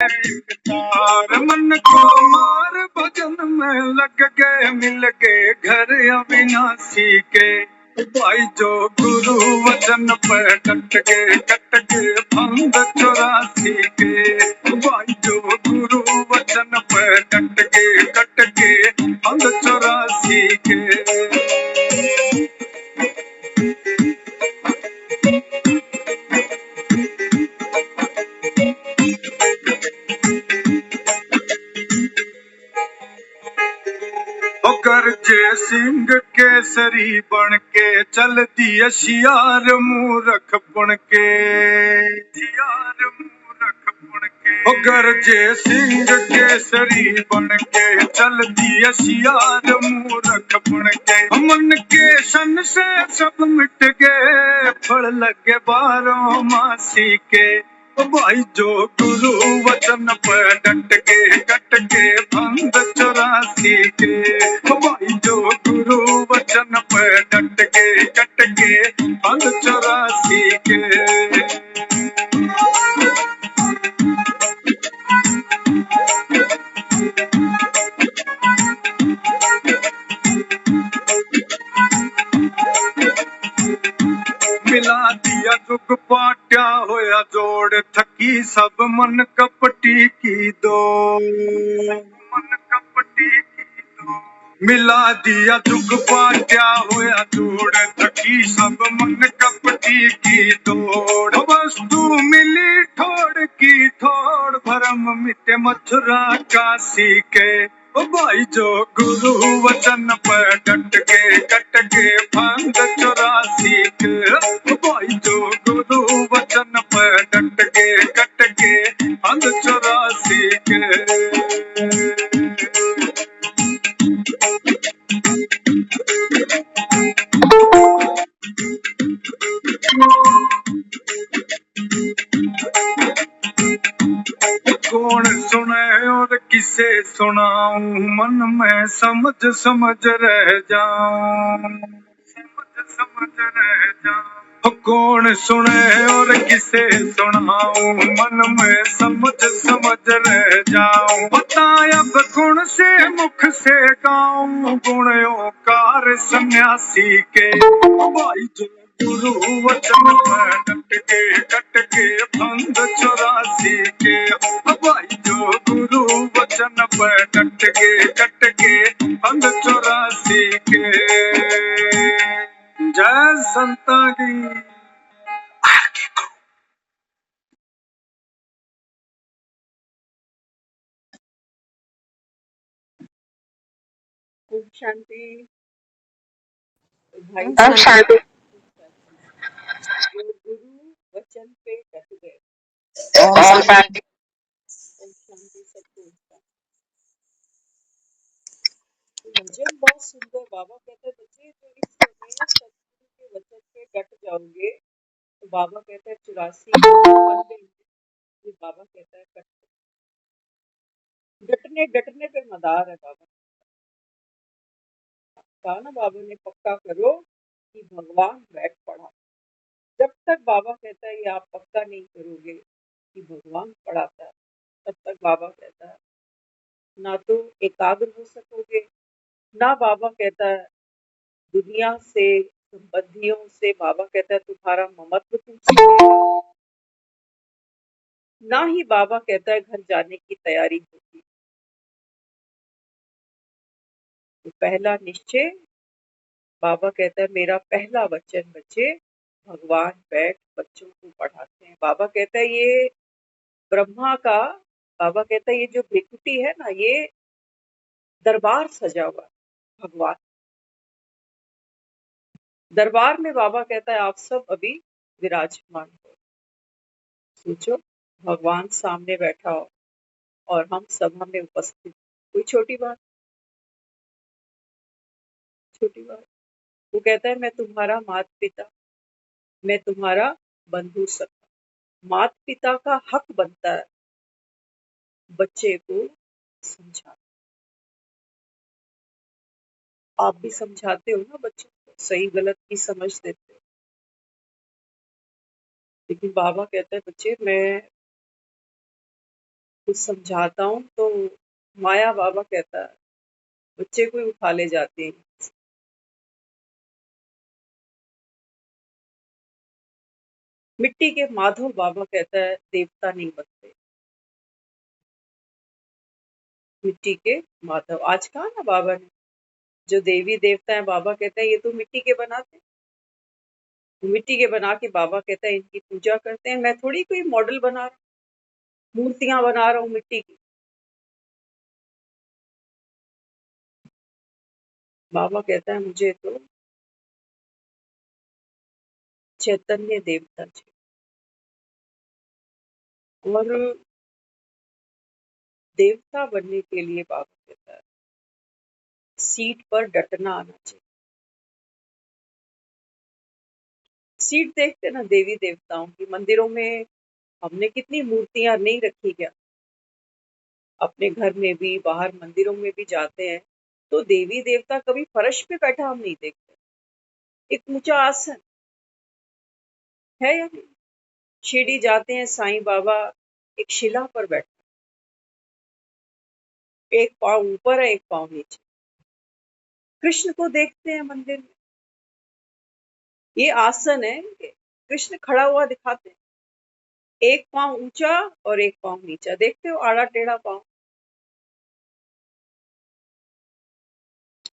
एक तार मन को मार भजन में लग गए मिल गए घर अविनाशी के भाई जो गुरु वचन पर कट के फंद 84 के भाई जो गुरु वचन पर कट के फंद 84 के गरजे सिंह केसरी बन के चलती शियार मूरख पुण के गरजे सिंह केसरी बन के चलती शियार मूरख पुण के मन के सन से सब मिट गए फल लगे 12 मासी के भाई जो गुरु वचन पर कट के फंद 84 के भाई जो गुरु वचन पर कट के फंद 84 के मिला दिया दुख पाट्या होया जोड़ थकी सब मन कपटी की दो मिला दिया दुख पाट्या होया जोड़ थकी सब मन कपटी की दौड़ वस्तु मिली ठोड़ की ठोड़ भरम मिटे मथुरा काशी के भाई जो गुरु वचन पर कट के फंद 84 के भाई जो गुरु वचन पर कट के फंद 84 के कौन सुने और किसे सुनाऊं मन में समझ रह जाऊं कौन सुने और किसे सुनाऊं मन में समझ रह जाऊं बताया गुण से मुख से गाऊं गुण ओकार सन्यासी के भाई जो गुरु वचन पर कट के फंद 84 के भाई जो गुरु वचन पर कट के फंद 84 के जय संता की ओम शांति भाई ओम शांति। जो गुरु वचन पे कट गए ओम शांति। ओम शांति सबको भजन बहुत सुंदर बाबा कहते हैं बच्चे तो इस समय सतगुरु के वचन पे कट जाओगे तो बाबा कहता है 84 बन गई बाबा कहता है कट डटने पे मदार है बाबा कहा ना बाबा ने पक्का करो कि भगवान बैठ पढ़ा जब तक बाबा कहता है ये आप पक्का नहीं करोगे कि भगवान पढ़ाता है तब तक बाबा कहता है ना तो एकाग्र हो सकोगे ना बाबा कहता है दुनिया से संबंधियों से बाबा कहता है तुम्हारा ममत्व टूट सकेगा ना ही बाबा कहता है घर जाने की तैयारी होगी तो पहला निश्चय बाबा कहता है मेरा पहला वचन बच्चे भगवान बैठ बच्चों को पढ़ाते हैं बाबा कहता है ये ब्रह्मा का बाबा कहता है ये जो भिकुटी है ना ये दरबार सजा हुआ भगवान दरबार में बाबा कहता है आप सब अभी विराजमान हो सोचो भगवान सामने बैठा हो और हम सभा में उपस्थित कोई छोटी बात वो कहता है मैं तुम्हारा माता पिता मैं तुम्हारा बंधु सखा माता पिता का हक बनता है बच्चे को समझा आप भी समझाते हो ना बच्चों को सही गलत की समझ देते हो लेकिन बाबा कहता है बच्चे मैं कुछ समझाता हूँ तो माया बाबा कहता है बच्चे को ही उठा ले जाते हैं। मिट्टी के माधव बाबा कहता है देवता नहीं बनते। मिट्टी के माधव आज कहा ना बाबा ने, जो देवी देवता है बाबा कहते हैं ये तो मिट्टी के बनाते हैं। मिट्टी के बना के बाबा कहता है इनकी पूजा करते हैं। मैं थोड़ी कोई मॉडल बना रहा हूँ, मूर्तियां बना रहा हूँ मिट्टी की। बाबा कहता है मुझे तो चैतन्य देवता चाहिए। और देवता बनने के लिए बाबा कहता है सीट पर डटना आना चाहिए। सीट देखते ना देवी देवताओं की, मंदिरों में हमने कितनी मूर्तियां नहीं रखी क्या? अपने घर में भी बाहर मंदिरों में भी जाते हैं तो देवी देवता कभी फर्श पे बैठा हम नहीं देखते। एक ऊंचा आसन है या नहीं? शिरडी जाते हैं साईं बाबा एक शिला पर बैठे, एक पाँव ऊपर है एक पाँव नीचे। कृष्ण को देखते हैं मंदिर में, ये आसन है इनके। कृष्ण खड़ा हुआ दिखाते हैं, एक पाँव ऊंचा और एक पाँव नीचा, देखते हो आड़ा टेढ़ा पाँव।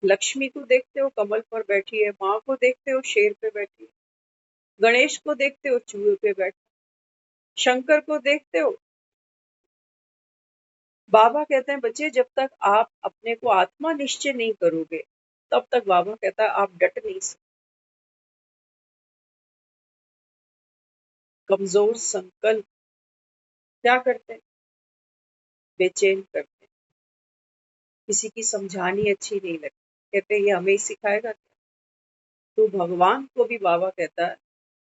लक्ष्मी को देखते हो कमल पर बैठी है, माँ को देखते हो शेर पे बैठी है, गणेश को देखते हो चूहे पे बैठे, शंकर को देखते हो। बाबा कहते हैं बच्चे जब तक आप अपने को आत्मा निश्चय नहीं करोगे तब तक बाबा कहता है आप डट नहीं सकते। कमजोर संकल्प क्या करते हैं? बेचैन करते हैं। किसी की समझानी अच्छी नहीं लगती, कहते हैं ये हमें ही सिखाएगा क्या? तो भगवान को भी बाबा कहता है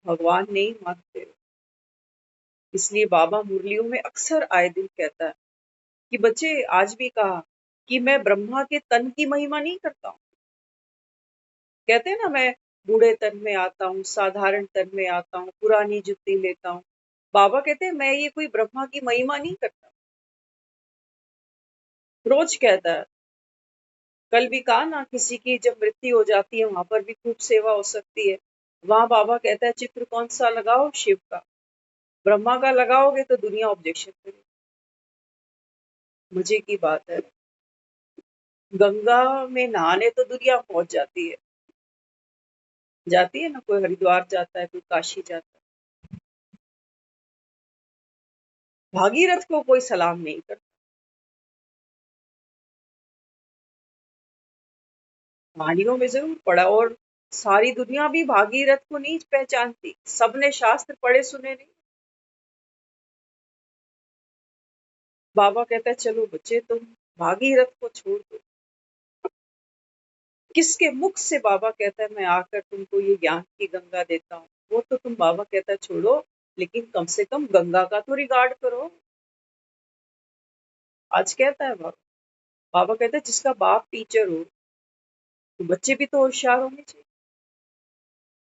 भगवान नहीं मानते हो। इसलिए बाबा मुरलियों में अक्सर आए दिन कहता है कि बच्चे आज भी कहा कि मैं ब्रह्मा के तन की महिमा नहीं करता हूँ। कहते हैं ना मैं बूढ़े तन में आता हूँ, साधारण तन में आता हूँ, पुरानी जुत्ती लेता हूँ। बाबा कहते हैं मैं ये कोई ब्रह्मा की महिमा नहीं करता। रोज कहता है, कल भी कहा ना किसी की जब मृत्यु हो जाती है वहां पर भी खूब सेवा हो सकती है। वहां बाबा कहता है चित्र कौन सा लगाओ? शिव का। ब्रह्मा का लगाओगे तो दुनिया ऑब्जेक्शन करेगी। मजे की बात है, गंगा में नहाने तो दुनिया पहुंच जाती है ना, कोई हरिद्वार जाता है कोई काशी जाता है। भागीरथ को कोई सलाम नहीं करता। कहानियों में जरूर पढ़ा, और सारी दुनिया भी भागीरथ को नहीं पहचानती, सबने शास्त्र पढ़े सुने नहीं। बाबा कहता है चलो बच्चे तुम भागीरथ को छोड़ दो। किसके मुख से बाबा कहता है मैं आकर तुमको ये ज्ञान की गंगा देता हूँ, वो तो तुम बाबा कहता है छोड़ो, लेकिन कम से कम गंगा का तो रिगार्ड करो। आज कहता है बाबा, बाबा कहता है जिसका बाप टीचर हो तो बच्चे भी तो होशियार होने चाहिए।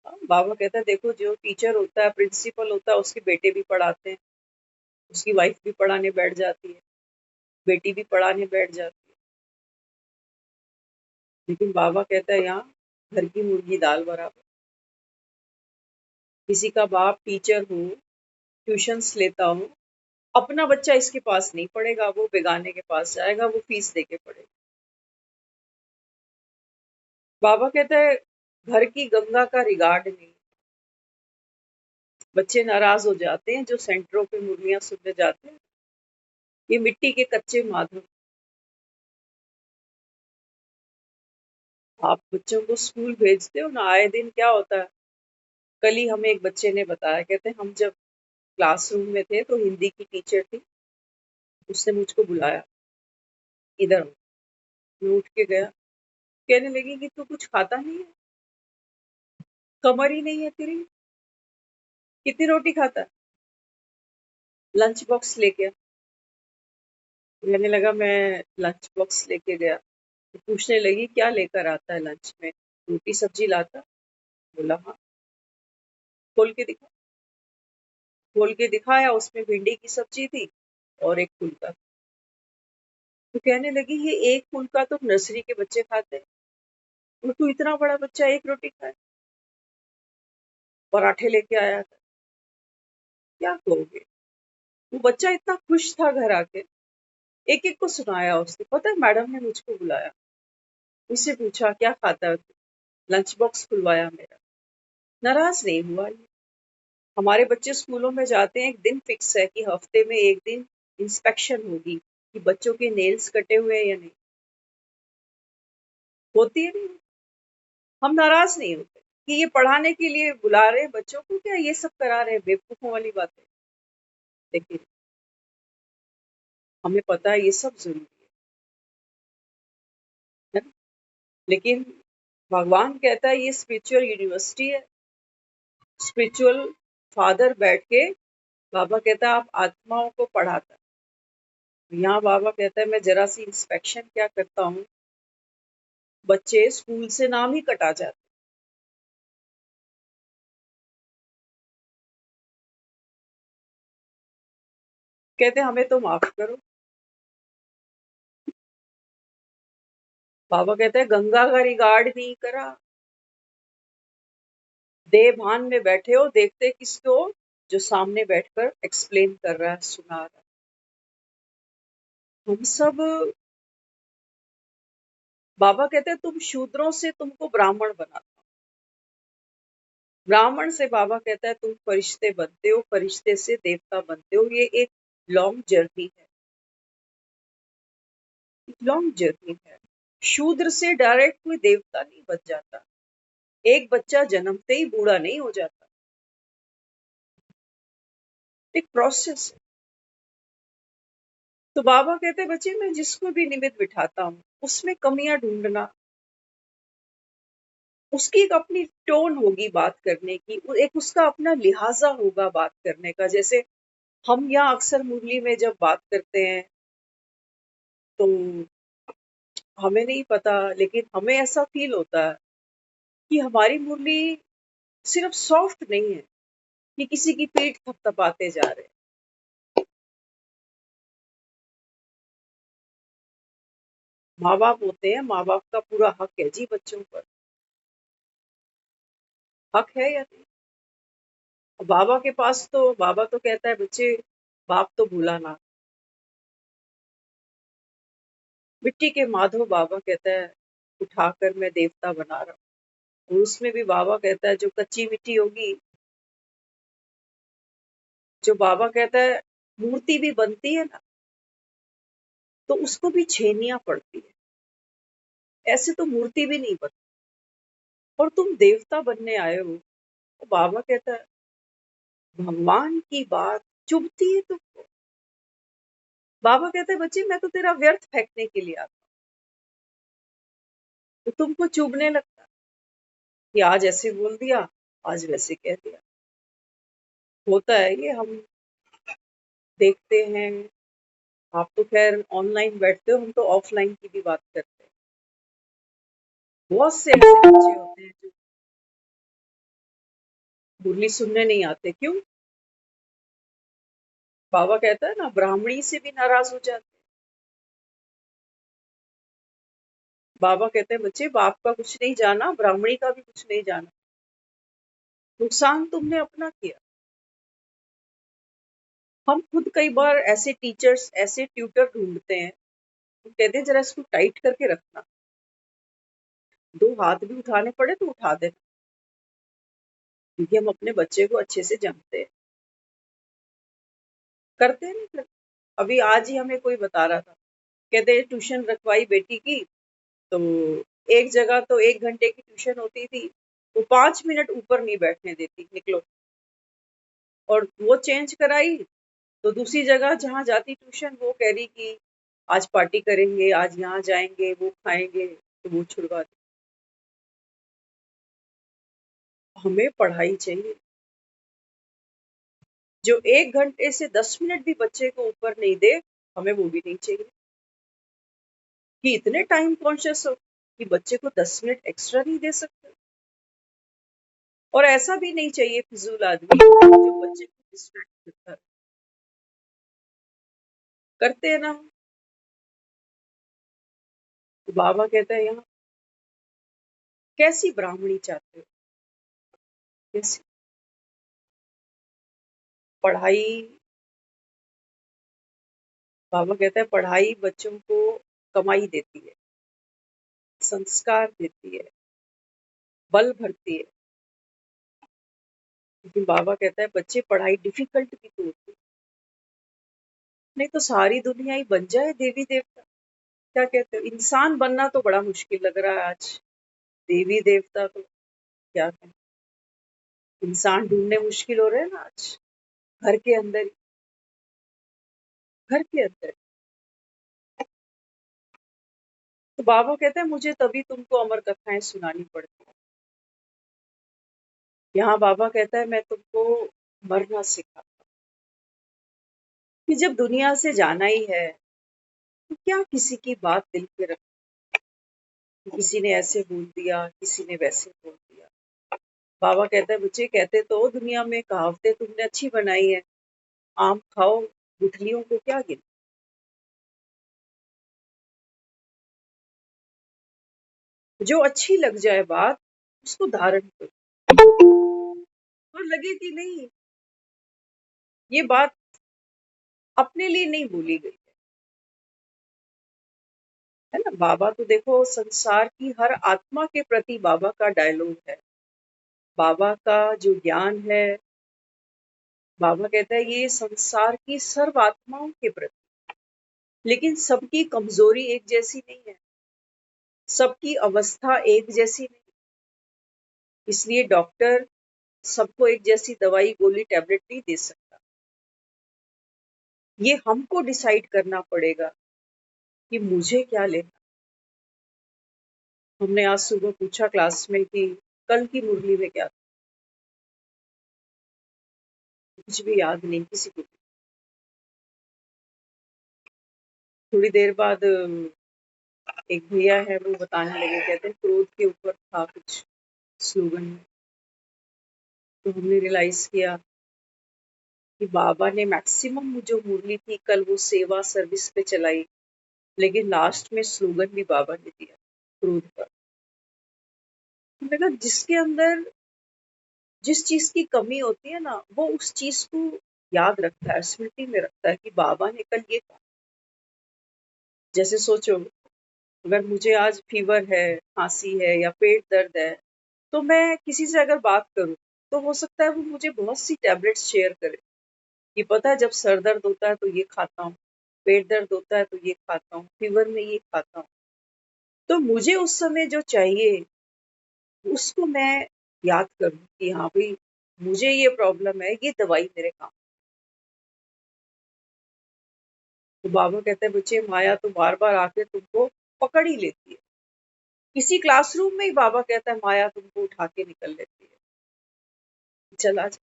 हाँ, बाबा कहता है देखो जो टीचर होता है प्रिंसिपल होता है उसके बेटे भी पढ़ाते हैं, उसकी वाइफ भी पढ़ाने बैठ जाती है, बेटी भी पढ़ाने बैठ जाती है। लेकिन बाबा कहता है यहाँ घर की मुर्गी दाल बराबर। किसी का बाप टीचर हो, ट्यूशंस लेता हो, अपना बच्चा इसके पास नहीं पढ़ेगा, वो बेगाने के पास जाएगा, वो फीस दे के पढ़ेगा। बाबा कहता है घर की गंगा का रिगार्ड नहीं। बच्चे नाराज हो जाते हैं जो सेंटरों पे मुर्गियां सुनने जाते हैं, ये मिट्टी के कच्चे माधव। आप बच्चों को स्कूल भेजते हो ना, आए दिन क्या होता है। कल ही हमें एक बच्चे ने बताया, कहते हैं हम जब क्लासरूम में थे तो हिंदी की टीचर थी, उसने मुझको बुलाया इधर आओ। मैं उठ के गया, कहने लगी कि तू कुछ खाता नहीं है, कमर ही नहीं है तेरी, कितनी रोटी खाता है? लंच बॉक्स लेके आ। कहने लगा मैं लंच बॉक्स लेके गया तो पूछने लगी क्या लेकर आता है लंच में? रोटी सब्जी लाता? बोला हाँ। खोल के दिखा। खोल के दिखाया, उसमें भिंडी की सब्जी थी और एक फुल्का। तो कहने लगी ये एक फूल का तो नर्सरी के बच्चे खाते हैं और तू इतना बड़ा बच्चा एक रोटी खाए। पराठे लेके आया था, क्या कहोगे। वो बच्चा इतना खुश था घर आके, एक एक को सुनाया उसने। पता है मैडम ने मुझको बुलाया, उससे पूछा क्या खाता है तू, लंच बॉक्स खुलवाया मेरा। नाराज नहीं हुआ ये। हमारे बच्चे स्कूलों में जाते हैं, एक दिन फिक्स है कि हफ्ते में एक दिन इंस्पेक्शन होगी कि बच्चों के नेल्स कटे हुए हैं या नहीं। होती है नहीं। हम नाराज नहीं होते कि ये पढ़ाने के लिए बुला रहे हैं बच्चों को, क्या ये सब करा रहे हैं, बेवकूफों वाली बातें। लेकिन हमें पता है ये सब जरूरी है ना? लेकिन भगवान कहता है ये स्पिरिचुअल यूनिवर्सिटी है। स्पिरिचुअल फादर बैठ के, बाबा कहता है आप आत्माओं को पढ़ाता है। यहाँ बाबा कहता है मैं जरा सी इंस्पेक्शन क्या करता हूँ, बच्चे स्कूल से नाम ही कटा जाते। कहते हमें तो माफ करो। बाबा कहते हैं गंगा का रिगार्ड नहीं करा, देह भान में बैठे हो, देखते किसको, जो सामने बैठकर एक्सप्लेन कर रहा है, सुना रहा है। हम सब, बाबा कहते हैं तुम शूद्रों से तुमको ब्राह्मण बनाता हूं। ब्राह्मण से बाबा कहता है तुम फरिश्ते बनते हो, फरिश्ते से देवता बनते हो। ये एक लॉन्ग जर्नी है, लॉन्ग जर्नी है। शूद्र से डायरेक्ट कोई देवता नहीं बन जाता। एक बच्चा जन्मते ही बूढ़ा नहीं हो जाता, एक प्रोसेस है। तो बाबा कहते हैं बच्चे मैं जिसको भी निमित्त बिठाता हूँ उसमें कमियां ढूंढना। उसकी एक अपनी टोन होगी बात करने की, एक उसका अपना लिहाजा होगा बात करने का। जैसे हम यहाँ अक्सर मुरली में जब बात करते हैं तो हमें नहीं पता, लेकिन हमें ऐसा फील होता है कि हमारी मुरली सिर्फ सॉफ्ट नहीं है कि किसी की पीठ थपथपाते जा रहे हैं। माँ बाप होते हैं, माँ बाप का पूरा हक है जी बच्चों पर। हक है या नहीं? बाबा के पास तो, बाबा तो कहता है बच्चे बाप तो भूला ना। मिट्टी के माधो बाबा कहता है उठाकर मैं देवता बना रहा हूँ। और उसमें भी बाबा कहता है जो कच्ची मिट्टी होगी, जो बाबा कहता है मूर्ति भी बनती है ना, तो उसको भी छेनियां पड़ती है। ऐसे तो मूर्ति भी नहीं बनती। और तुम देवता बनने आए हो, तो बाबा कहता है भगवान की बात चुभती है तुमको। बाबा कहते हैं बच्चे मैं तो तेरा व्यर्थ फेंकने के लिए आता, तो तुमको चुभने लगता कि आज ऐसे बोल दिया, आज वैसे कह दिया। होता है ये, हम देखते हैं। आप तो खैर ऑनलाइन बैठते हो, हम तो ऑफलाइन की भी बात करते हैं। बहुत से ऐसे बच्चे होते हैं जो मुरली सुनने नहीं आते। क्यों? बाबा कहता है ना ब्राह्मणी से भी नाराज हो जाते हैं। बाबा कहते हैं बच्चे बाप का कुछ नहीं जाना, ब्राह्मणी का भी कुछ नहीं जाना, नुकसान तुमने अपना किया। हम खुद कई बार ऐसे टीचर्स, ऐसे ट्यूटर ढूंढते हैं, हम कहते हैं जरा इसको टाइट करके रखना, दो हाथ भी उठाने पड़े तो उठा देना, क्योंकि हम अपने बच्चे को अच्छे से जानते हैं। करते हैं नहीं करते? अभी आज ही हमें कोई बता रहा था, कहते ट्यूशन रखवाई बेटी की, तो एक जगह तो 1 घंटे की ट्यूशन होती थी, वो 5 मिनट ऊपर नहीं बैठने देती, निकलो। और वो चेंज कराई, तो दूसरी जगह जहाँ जाती ट्यूशन वो कह रही कि आज पार्टी करेंगे, आज यहाँ जाएंगे, वो खाएंगे, तो वो छुड़वा दी। हमें पढ़ाई चाहिए। जो 1 घंटे से 10 मिनट भी बच्चे को ऊपर नहीं दे, हमें वो भी नहीं चाहिए। कि इतने टाइम कॉन्शियस हो कि बच्चे को 10 मिनट एक्स्ट्रा नहीं दे सकते। और ऐसा भी नहीं चाहिए फिजूल आदमी जो बच्चे को डिस्ट्रैक्ट करता है। करते हैं ना। तो बाबा कहता है यहाँ कैसी ब्राह्मणी चाहते हो, कैसी पढ़ाई। बाबा कहता है पढ़ाई बच्चों को कमाई देती है, संस्कार देती है, बल भरती है। लेकिन बाबा कहता है बच्चे पढ़ाई डिफिकल्ट भी तो होती है, नहीं तो सारी दुनिया ही बन जाए देवी देवता। क्या कहते हो, इंसान बनना तो बड़ा मुश्किल लग रहा है आज, देवी देवता तो क्या कहें, इंसान ढूंढने मुश्किल हो रहे हैं ना आज। घर के अंदर, घर के अंदर। तो बाबा कहते हैं मुझे तभी तुमको अमर कथाएं सुनानी पड़ती है। यहाँ बाबा कहता है मैं तुमको मरना सिखा, कि जब दुनिया से जाना ही है तो क्या किसी की बात दिल पे रख, किसी ने ऐसे बोल दिया, किसी ने वैसे बोल दिया। बाबा कहता है बच्चे कहते तो दुनिया में कहावतें तुमने अच्छी बनाई है, आम खाओ गुठलियों को क्या गिन। जो अच्छी लग जाए बात उसको धारण करो, और लगे कि नहीं ये बात अपने लिए नहीं बोली गई है ना। बाबा तो देखो संसार की हर आत्मा के प्रति बाबा का डायलॉग है, बाबा का जो ज्ञान है। बाबा कहता है ये संसार की सर्व आत्माओं के प्रति, लेकिन सबकी कमजोरी एक जैसी नहीं है, सबकी अवस्था एक जैसी नहीं, इसलिए डॉक्टर सबको एक जैसी दवाई गोली टैबलेट नहीं दे सकता। ये हमको डिसाइड करना पड़ेगा कि मुझे क्या लेना। हमने आज सुबह पूछा क्लास में कि कल की मुरली में क्या था, कुछ भी याद नहीं किसी को भी। थोड़ी देर बाद एक भैया है वो बताने लगे, कहते हैं क्रोध के ऊपर था कुछ स्लोगन में। तो हमने रियलाइज किया कि बाबा ने मैक्सिमम जो मुरली थी कल वो सेवा सर्विस पे चलाई, लेकिन लास्ट में स्लोगन भी बाबा ने दिया क्रोध पर। मैंने कहा जिसके अंदर जिस चीज की कमी होती है ना वो उस चीज को याद रखता है, स्मृति में रखता है कि बाबा ने कल ये कहा। जैसे सोचो अगर मुझे आज फीवर है, खांसी है या पेट दर्द है, तो मैं किसी से अगर बात करूं तो हो सकता है वो मुझे बहुत सी टैबलेट्स शेयर करे कि पता है जब सर दर्द होता है तो ये खाता हूँ, पेट दर्द होता है तो ये खाता हूँ, फीवर में ये खाता हूँ। तो मुझे उस समय जो चाहिए उसको मैं याद करूँ कि हाँ भाई मुझे ये प्रॉब्लम है, ये दवाई मेरे काम। तो बाबा कहते हैं बच्चे माया तो बार बार आके तुमको पकड़ ही लेती है। किसी क्लासरूम में ही बाबा कहता है माया तुमको उठा के निकल लेती है, चला जा।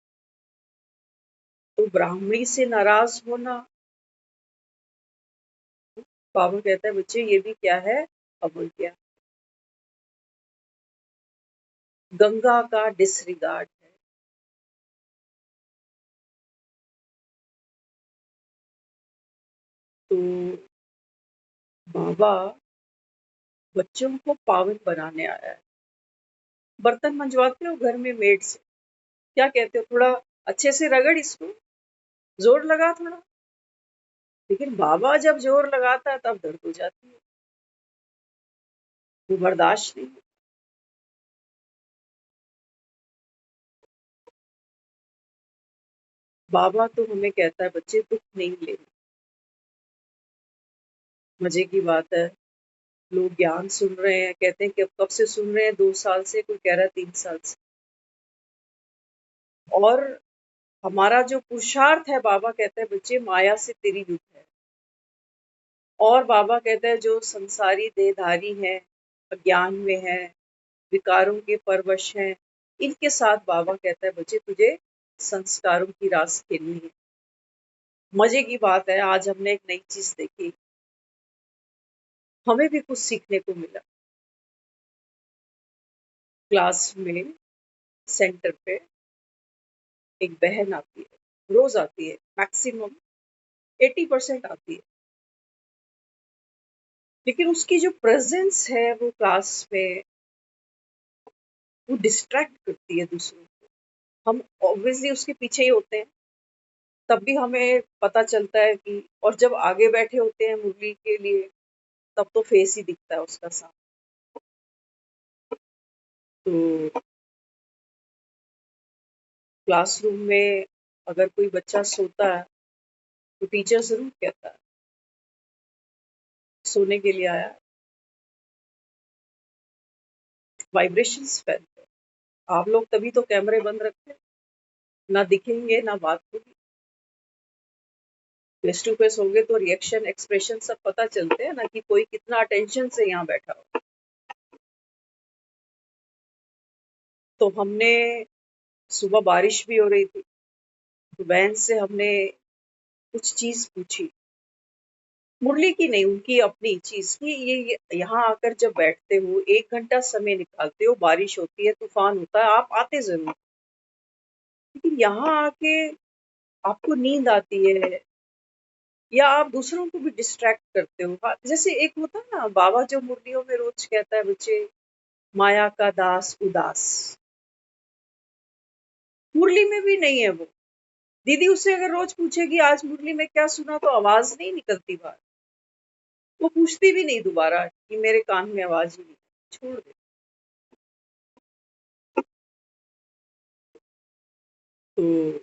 तो ब्राह्मणी से नाराज होना, बाबा कहता है बच्चे ये भी क्या है, अवज्ञा, गंगा का डिसरिगार्ड है। तो बाबा बच्चों को पावन बनाने आया है। बर्तन मंजवाते हो घर में मेड से, क्या कहते हो, थोड़ा अच्छे से रगड़ इसको, जोर लगा थोड़ा। लेकिन बाबा जब जोर लगाता है तब दर्द हो जाती है, वो बर्दाश्त नहीं। बाबा तो हमें कहता है बच्चे दुख नहीं लेना। मजे की बात है लोग ज्ञान सुन रहे हैं, कहते हैं कि अब कब से सुन रहे हैं, 2 साल से, कोई कह रहा है 3 साल से। और हमारा जो पुरुषार्थ है, बाबा कहते हैं बच्चे माया से तेरी युद्ध है। और बाबा कहते हैं जो संसारी देहधारी हैं, अज्ञान में है, विकारों के परवश हैं, इनके साथ बाबा कहता है बच्चे तुझे संस्कारों की रास खेलनी है। मजे की बात है आज हमने एक नई चीज देखी, हमें भी कुछ सीखने को मिला। क्लास में सेंटर पे एक बहन आती है, रोज आती है, मैक्सिमम 80% आती है। लेकिन उसकी जो प्रेजेंस है वो क्लास में, वो डिस्ट्रैक्ट करती है दूसरों को। हम ऑब्वियसली उसके पीछे ही होते हैं, तब भी हमें पता चलता है कि, और जब आगे बैठे होते हैं मुरली के लिए, तब तो फेस ही दिखता है उसका साफ। तो क्लासरूम में अगर कोई बच्चा सोता है तो टीचर जरूर कहता है सोने के लिए आया है। वाइब्रेशंस फैलते हैं। आप लोग तभी तो कैमरे बंद रखते हैं, ना दिखेंगे ना बात होगी। फेस टू फेस होंगे तो रिएक्शन एक्सप्रेशन सब पता चलते हैं ना, कि कोई कितना अटेंशन से यहाँ बैठा हो। तो हमने सुबह बारिश भी हो रही थी, तो बहन से हमने कुछ चीज पूछी, मुरली की नहीं, उनकी अपनी चीज की। ये यहाँ आकर जब बैठते हो, 1 घंटा समय निकालते हो, बारिश होती है, तूफान होता है, आप आते जरूर, लेकिन यहाँ आके आपको नींद आती है, या आप दूसरों को भी डिस्ट्रैक्ट करते हो। जैसे एक होता है ना बाबा, जो मुरलियों में रोज कहता है, बच्चे माया का दास उदास, मुरली में भी नहीं है वो। दीदी उससे अगर रोज पूछेगी आज मुरली में क्या सुना, तो आवाज नहीं निकलती बाहर। वो पूछती भी नहीं दोबारा कि मेरे कान में आवाज ही नहीं, छोड़ दे। तो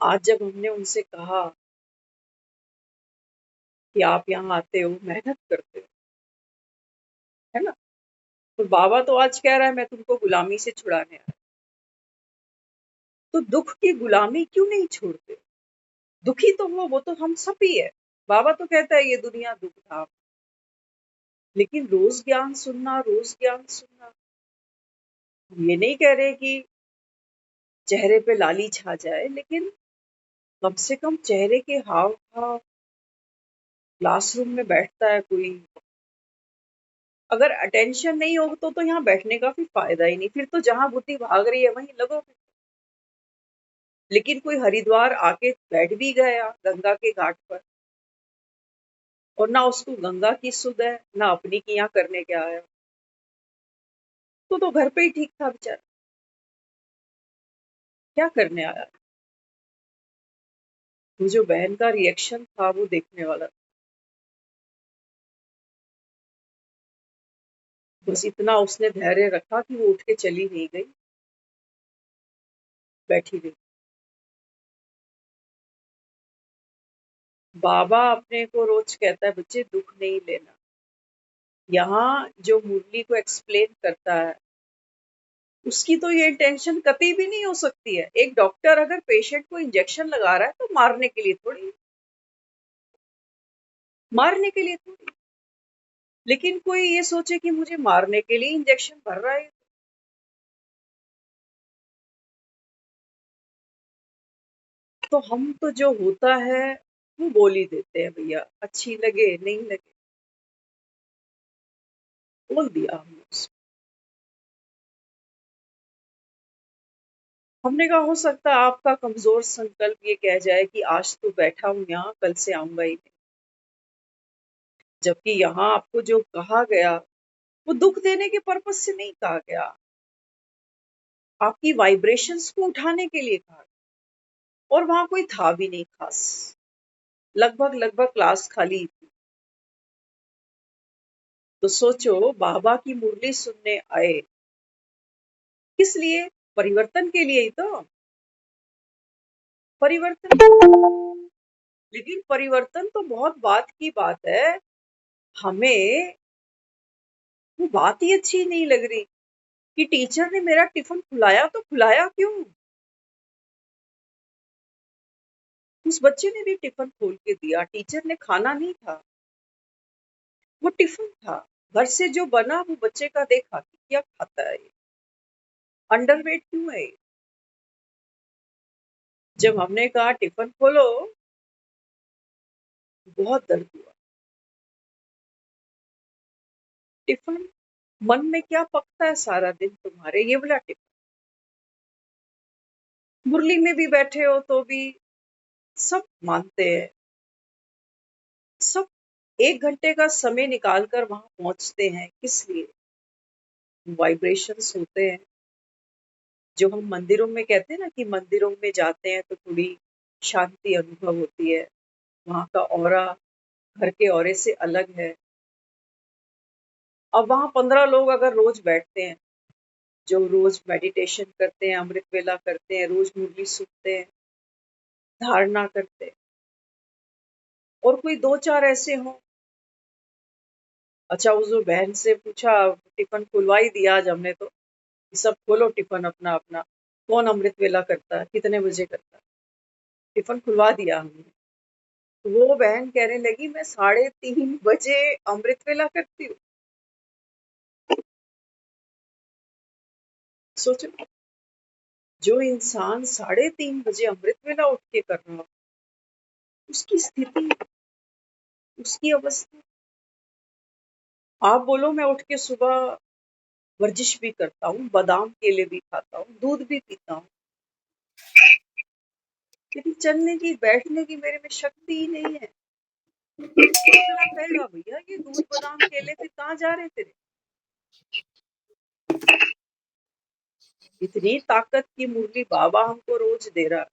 आज जब हमने उनसे कहा कि आप यहाँ आते हो, मेहनत करते हो, है ना, तो बाबा तो आज कह रहा है मैं तुमको गुलामी से छुड़ाने आया। तो दुख की गुलामी क्यों नहीं छोड़ते? दुखी तो वो तो हम सब ही है। बाबा तो कहता है ये दुनिया दुख धाम, लेकिन रोज ज्ञान सुनना, रोज ज्ञान सुनना। हम ये नहीं कह रहे कि चेहरे पे लाली छा जाए, लेकिन कम से कम चेहरे के हाव भाव, क्लासरूम में बैठता है कोई, अगर अटेंशन नहीं हो तो यहाँ बैठने का फिर फायदा ही नहीं। फिर तो जहां बुद्धि भाग रही है वहीं लगो। लेकिन कोई हरिद्वार आके बैठ भी गया गंगा के घाट पर, और ना उसको गंगा की सुध है, ना अपनी की यहाँ करने के आया, तो घर पे ही ठीक था बेचारा। क्या करने आया? वो जो बहन का रिएक्शन था वो देखने वाला। बस इतना उसने धैर्य रखा कि वो उठ के चली नहीं गई, बैठी रही। बाबा अपने को रोज कहता है बच्चे दुख नहीं लेना। यहाँ जो मुरली को एक्सप्लेन करता है, उसकी तो ये इंटेंशन कभी भी नहीं हो सकती है। एक डॉक्टर अगर पेशेंट को इंजेक्शन लगा रहा है तो मारने के लिए थोड़ी, मारने के लिए थोड़ी। लेकिन कोई ये सोचे कि मुझे मारने के लिए इंजेक्शन भर रहा है, तो हम तो जो होता है वो बोल ही देते हैं भैया, अच्छी लगे नहीं लगे, बोल दिया हमने उसको। हमने कहा हो सकता है आपका कमजोर संकल्प ये कह जाए कि आज तो बैठा हूं यहाँ, कल से आऊंगा ही नहीं। जबकि यहाँ आपको जो कहा गया वो दुख देने के पर्पज से नहीं कहा गया, आपकी वाइब्रेशंस को उठाने के लिए कहा। और वहां कोई था भी नहीं खास, लगभग लगभग क्लास खाली थी। तो सोचो बाबा की मुरली सुनने आए किस लिए? परिवर्तन के लिए ही तो। परिवर्तन, लेकिन परिवर्तन तो बहुत बात की बात है। हमें वो बात ही अच्छी नहीं लग रही कि टीचर ने मेरा टिफिन खुलाया, तो खुलाया क्यों? उस बच्चे ने भी टिफिन खोल के दिया, टीचर ने खाना नहीं था, वो टिफिन था। घर से जो बना वो बच्चे का देखा कि क्या खाता है ये, अंडरवेट क्यों है ये? जब हमने कहा टिफिन खोलो, बहुत दर्द हुआ। टिफिन, मन में क्या पकता है सारा दिन तुम्हारे, ये वाला टिफिन। मुरली में भी बैठे हो तो भी सब मानते हैं, सब 1 घंटे का समय निकाल कर वहाँ पहुँचते हैं, किस लिए? वाइब्रेशंस होते हैं, जो हम मंदिरों में कहते हैं ना कि मंदिरों में जाते हैं तो थोड़ी शांति अनुभव होती है, वहाँ का ऑरा घर के ऑरे से अलग है। अब वहाँ 15 लोग अगर रोज़ बैठते हैं, जो रोज़ मेडिटेशन करते हैं, अमृत वेला करते हैं, रोज़ मुरली सुनते हैं, धारणा करते हैं, और कोई 2-4 ऐसे हों, अच्छा उस बहन से पूछा, टिफ़िन खुलवा ही दिया आज हमने तो, सब खोलो टिफ़िन अपना-अपना, कौन अमृत वेला करता है, कितने बजे करता है? टिफ़िन खुलवा दिया हमने। तो वो बहन कहने लगी मैं 3:30 बजे अमृत वेला करती हूँ। सोचो, जो इंसान 3:30 बजे अमृत वेला उठ के कर रहा हो, उसकी स्थिति, उसकी अवस्था। आप बोलो मैं उठ के सुबह वर्जिश भी करता हूँ, बादाम केले भी खाता हूँ, दूध भी पीता हूँ, लेकिन चलने की बैठने की मेरे में शक्ति ही नहीं है। दूसरा कहेगा भैया ये दूध बादाम केले फिर कहाँ जा रहे तेरे? इतनी ताकत की मुरली बाबा हमको रोज दे रहा है,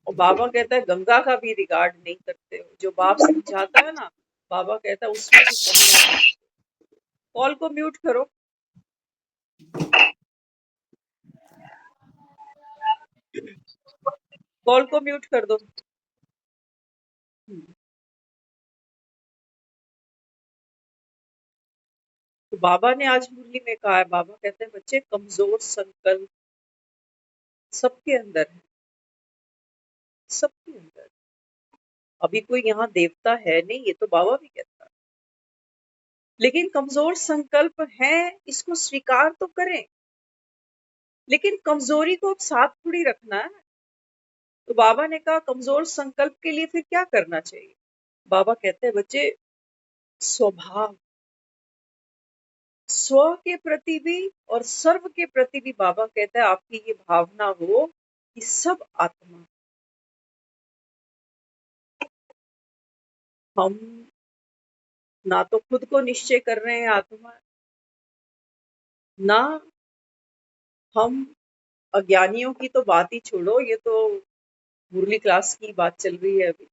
और बाबा कहता है गंगा का भी रिगार्ड नहीं करते हो। जो बाप समझाता है ना, बाबा कहता है उसमें भी कमियां हैं। कॉल को म्यूट करो। कॉल को म्यूट कर दो। तो बाबा ने आज मुरली में कहा है, बाबा कहते हैं बच्चे कमजोर संकल्प सबके अंदर है, सबके अंदर। अभी कोई यहाँ देवता है नहीं, ये तो बाबा भी कहता है, लेकिन कमजोर संकल्प है, इसको स्वीकार तो करें। लेकिन कमजोरी को अब साथ थोड़ी रखना है। तो बाबा ने कहा कमजोर संकल्प के लिए फिर क्या करना चाहिए? बाबा कहते हैं बच्चे स्वभाव, स्व के प्रति भी और सर्व के प्रति भी बाबा कहता है आपकी ये भावना हो कि सब आत्मा, हम ना तो खुद को निश्चय कर रहे हैं आत्मा, ना हम अज्ञानियों की तो बात ही छोड़ो, ये तो मुरली क्लास की बात चल रही है अभी।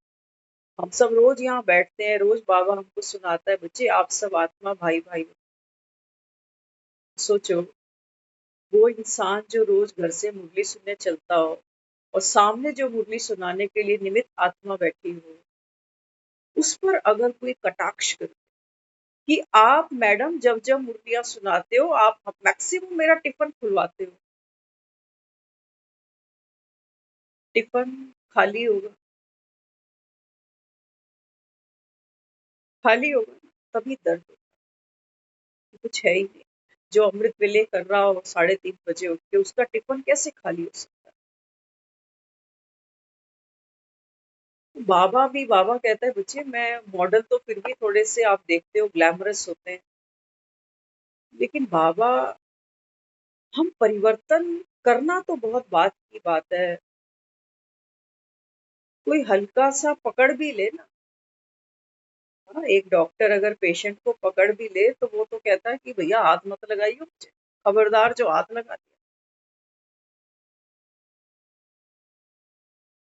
हम सब रोज यहाँ बैठते हैं, रोज बाबा हमको सुनाता है बच्चे आप सब आत्मा भाई भाई। सोचो, वो इंसान जो रोज घर से मुरली सुनने चलता हो और सामने जो मुरली सुनाने के लिए निमित्त आत्मा बैठी हो, उस पर अगर कोई कटाक्ष करे कि आप मैडम जब जब मुरलियां सुनाते हो आप मैक्सिमम मेरा टिफिन खुलवाते हो, टिफिन खाली होगा, खाली होगा, तभी दर्द होगा। कुछ है ही नहीं। जो अमृत वेले कर रहा हो 3:30 बजे उठ के, उसका टिफिन कैसे खाली हो सकता है? बाबा कहता है बच्चे मैं मॉडल तो फिर भी थोड़े से आप देखते हो ग्लैमरस होते हैं, लेकिन बाबा, हम परिवर्तन करना तो बहुत बात की बात है, कोई हल्का सा पकड़ भी ले ना। हाँ, एक डॉक्टर अगर पेशेंट को पकड़ भी ले तो वो तो कहता है कि भैया हाथ मत लगाइए मुझे, खबरदार जो हाथ लगा दिया।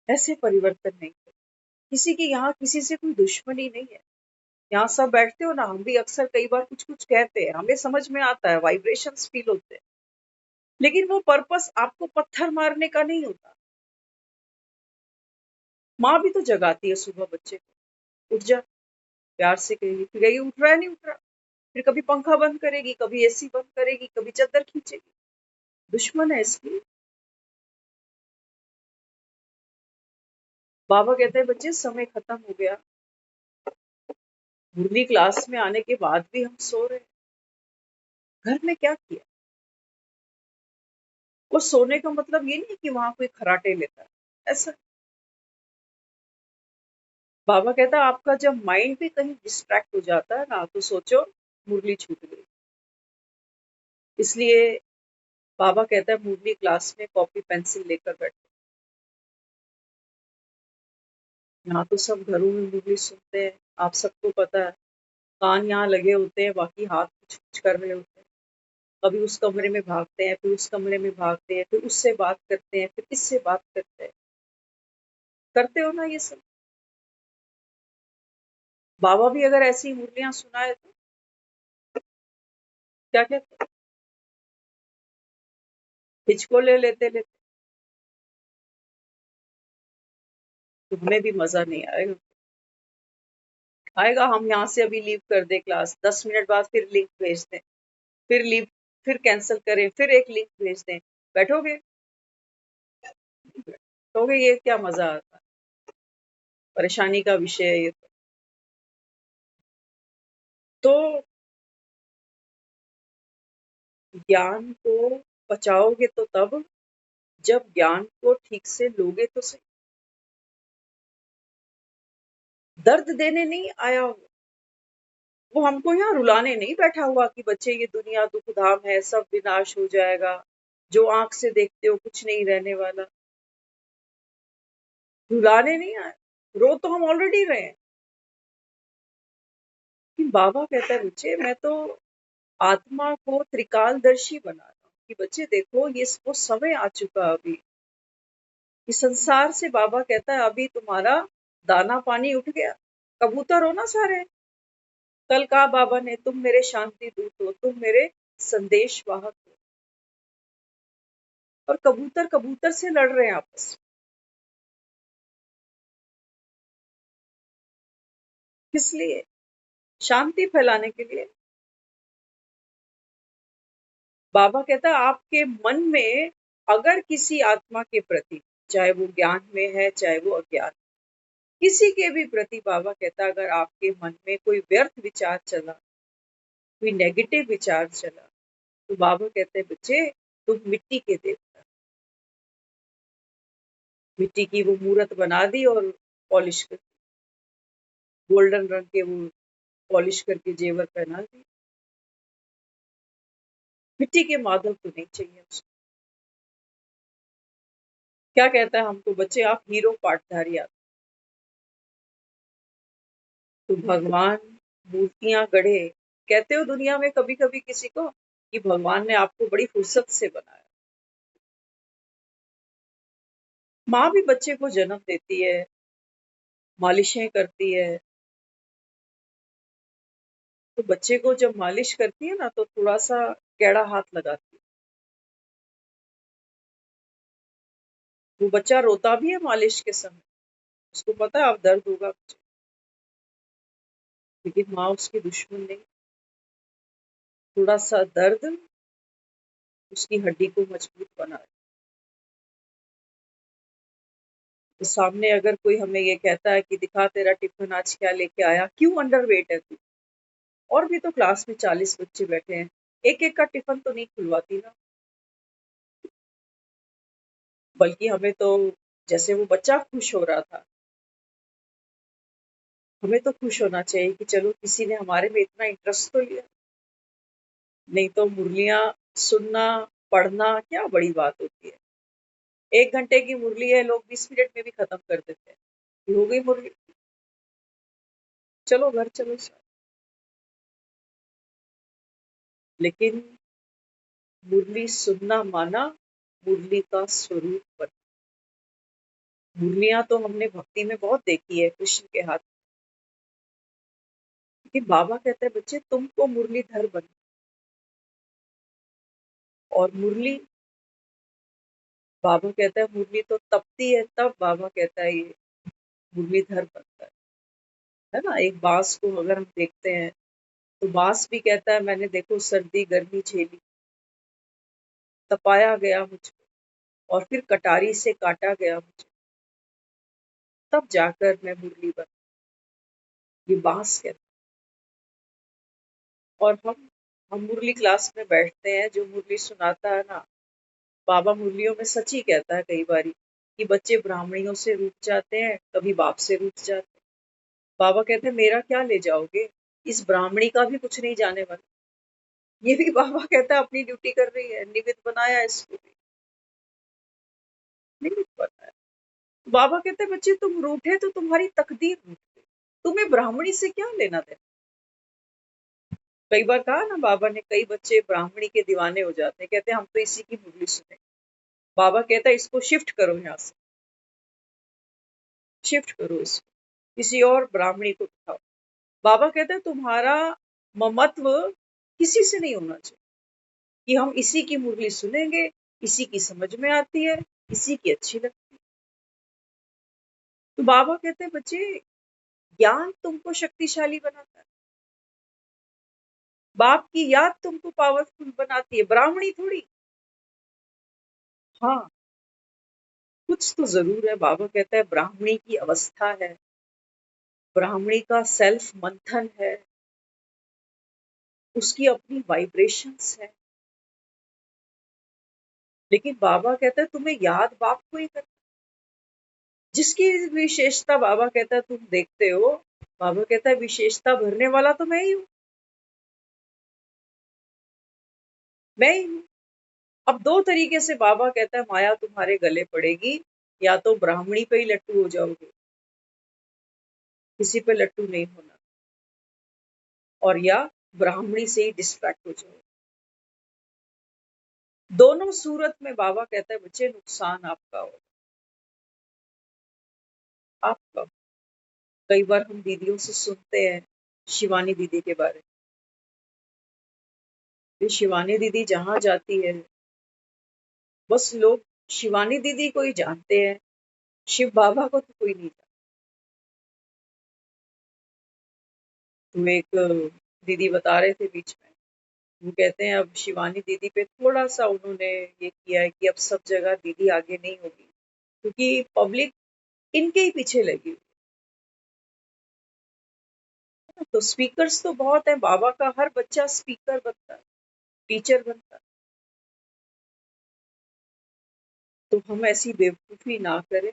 ऐसे परिवर्तन नहीं है। किसी की यहाँ किसी से कोई दुश्मनी नहीं है। यहाँ सब बैठते हो ना, हम भी अक्सर कई बार कुछ कुछ कहते हैं, हमें समझ में आता है, वाइब्रेशंस फील होते हैं, लेकिन वो पर्पस आपको पत्थर मारने का नहीं होता। माँ भी तो जगाती है सुबह बच्चे को, उठ जा, प्यार से कहेगी, फिर कहेगी उठ रहा है नहीं उठ रहा, फिर कभी पंखा बंद करेगी, कभी एसी बंद करेगी, कभी चादर खींचेगी। दुश्मन है इसकी। बाबा कहते हैं बच्चे समय खत्म हो गया, मुरली क्लास में आने के बाद भी हम सो रहे हैं। घर में क्या किया? वो सोने का मतलब ये नहीं कि वहां कोई खराटे लेता है, ऐसा। बाबा कहता है आपका जब माइंड भी कहीं डिस्ट्रैक्ट हो जाता है ना, तो सोचो मुरली छूट गई। इसलिए बाबा कहता है मुरली क्लास में कॉपी पेंसिल लेकर बैठो। यहाँ तो सब घरों में मुरली सुनते हैं, आप सबको पता है। कान यहाँ लगे होते हैं, बाकी हाथ कुछ-कुछ कर रहे होते हैं। कभी उस कमरे में भागते हैं, फिर उस कमरे में भागते हैं, फिर उससे बात करते हैं, फिर इससे बात करते हैं। करते हो ना ये सब? बाबा भी अगर ऐसी मुरलियाँ सुनाए तो क्या कहते हैं? हिचकोले लेते-लेते तुम्हें भी मज़ा नहीं आएगा। आएगा, हम यहाँ से अभी लीव कर दें क्लास, 10 मिनट बाद फिर लिंक भेज दें, फिर लीव, फिर कैंसल करें, फिर एक लिंक भेज दें। बैठोगे? बैठोगे, ये क्या मज़ा आता है? परेशानी का विषय है ये तो। तो ज्ञान को बचाओगे तो तब, जब ज्ञान को ठीक से लोगे तो सही। दर्द देने नहीं आया वो। वो हमको यहाँ रुलाने नहीं बैठा हुआ कि बच्चे ये दुनिया दुख धाम है, सब विनाश हो जाएगा, जो आंख से देखते हो कुछ नहीं रहने वाला। रुलाने नहीं आया, रो तो हम ऑलरेडी रहे हैं। कि बाबा कहता है बच्चे, मैं तो आत्मा को त्रिकालदर्शी बना रहा हूँ कि बच्चे देखो ये वो समय आ चुका अभी। इस संसार से बाबा कहता है अभी तुम्हारा दाना पानी उठ गया। कबूतर हो ना सारे। कल कहा बाबा ने तुम मेरे शांति दूत हो, तुम मेरे संदेश वाहक हो। और कबूतर कबूतर से लड़ रहे हैं आपस में। किस लिए? शांति फैलाने के लिए। बाबा कहता है आपके मन में अगर किसी आत्मा के प्रति, चाहे वो ज्ञान में है चाहे वो अज्ञान, किसी के भी प्रति बाबा कहता है अगर आपके मन में कोई व्यर्थ विचार चला, कोई नेगेटिव विचार चला, तो बाबा कहते हैं बच्चे तुम मिट्टी के देवता। मिट्टी की वो मूर्त बना दी और पॉलिश कर, गोल्डन रंग के वो पॉलिश करके जेवर पहना दी। मिट्टी के माधव तो नहीं चाहिए उसको। क्या कहता है हमको बच्चे, आप हीरो पाटधारी आप तो भगवान मूर्तियां गढ़े। कहते हो दुनिया में कभी कभी किसी को कि भगवान ने आपको बड़ी फुर्सत से बनाया। माँ भी बच्चे को जन्म देती है, मालिशें करती है, तो बच्चे को जब मालिश करती है ना तो थोड़ा सा कैड़ा हाथ लगाती है। वो बच्चा रोता भी है मालिश के समय, उसको पता है अब दर्द होगा मुझे, लेकिन माँ उसकी दुश्मन नहीं। थोड़ा सा दर्द उसकी हड्डी को मजबूत बनाए। तो सामने अगर कोई हमें ये कहता है कि दिखा तेरा टिफिन आज क्या लेके आया, क्यों अंडर वेट है तू, और भी तो क्लास में 40 बच्चे बैठे हैं, एक एक का टिफिन तो नहीं खुलवाती ना। बल्कि हमें तो, जैसे वो बच्चा खुश हो रहा था, हमें तो खुश होना चाहिए कि चलो किसी ने हमारे में इतना इंटरेस्ट तो लिया। नहीं तो मुरलियां सुनना, पढ़ना क्या बड़ी बात होती है। 1 घंटे की मुरली है, लोग 20 मिनट में भी खत्म कर देते हैं। ये हो गई मुरली, चलो घर चलो सर। लेकिन मुरली सुनना माना मुरली का स्वरूप बना। मुरलियां तो हमने भक्ति में बहुत देखी है कृष्ण के हाथ। लेकिन बाबा कहते हैं बच्चे तुमको मुरलीधर बनो। और मुरली, बाबा कहता है मुरली तो तपती है तब बाबा कहता है ये मुरलीधर बनता है ना। एक बांस को अगर हम देखते हैं तो बांस भी कहता है मैंने देखो सर्दी गर्मी झेली, तपाया गया मुझको और फिर कटारी से काटा गया मुझे, तब जाकर मैं मुरली बन। ये बांस कहता है। और हम मुरली क्लास में बैठते हैं, जो मुरली सुनाता है ना, बाबा मुरलियों में सच ही कहता है कई बारी कि बच्चे ब्राह्मणियों से रूठ जाते हैं, कभी बाप से रूठ जाते हैं। बाबा कहते हैं मेरा क्या ले जाओगे, इस ब्राह्मणी का भी कुछ नहीं जाने वाला। ये भी बाबा कहता है अपनी ड्यूटी कर रही है, निमित्त बनाया इसको भी, निमित्त बनाया। बाबा कहते हैं बच्चे तुम रूठे तो तुम्हारी तकदीर रूठ गई, तुम्हें ब्राह्मणी से क्या लेना देना। कई बार कहा ना बाबा ने, कई बच्चे ब्राह्मणी के दीवाने हो जाते हैं, कहते हैं हम तो इसी की मुरली सुने। बाबा कहता है इसको शिफ्ट करो, यहाँ से शिफ्ट करो, इसको किसी और ब्राह्मणी को बिठाओ। बाबा कहते हैं तुम्हारा ममत्व किसी से नहीं होना चाहिए कि हम इसी की मुरली सुनेंगे, इसी की समझ में आती है, इसी की अच्छी लगती है। तो बाबा कहते हैं बच्चे ज्ञान तुमको शक्तिशाली बनाता है, बाप की याद तुमको पावरफुल बनाती है, ब्राह्मणी थोड़ी। हाँ, कुछ तो जरूर है। बाबा कहता है ब्राह्मणी की अवस्था है, ब्राह्मणी का सेल्फ मंथन है, उसकी अपनी वाइब्रेशंस है। लेकिन बाबा कहता है तुम्हें याद बाप को ही करना, जिसकी विशेषता बाबा कहता है तुम देखते हो। बाबा कहता है विशेषता भरने वाला तो मैं ही हूँ, मैं ही हूँ। अब दो तरीके से बाबा कहता है माया तुम्हारे गले पड़ेगी, या तो ब्राह्मणी पे ही लट्टू हो जाओगे, किसी पे लट्टू नहीं होना, और या ब्राह्मणी से ही डिस्ट्रैक्ट हो जाओगे। दोनों सूरत में बाबा कहता है बच्चे नुकसान आपका होगा, आपका। कई बार हम दीदियों से सुनते हैं, शिवानी दीदी के बारे में, शिवानी दीदी जहां जाती है बस लोग शिवानी दीदी को ही जानते हैं, शिव बाबा को तो कोई नहीं जानता। तो एक दीदी बता रहे थे बीच में, वो कहते हैं अब शिवानी दीदी पे थोड़ा सा उन्होंने ये किया है कि अब सब जगह दीदी आगे नहीं होगी, क्योंकि पब्लिक इनके ही पीछे लगी हुई है। तो स्पीकर्स तो बहुत है, बाबा का हर बच्चा स्पीकर बनता है, टीचर बनता है। तो हम ऐसी बेवकूफी ना करें।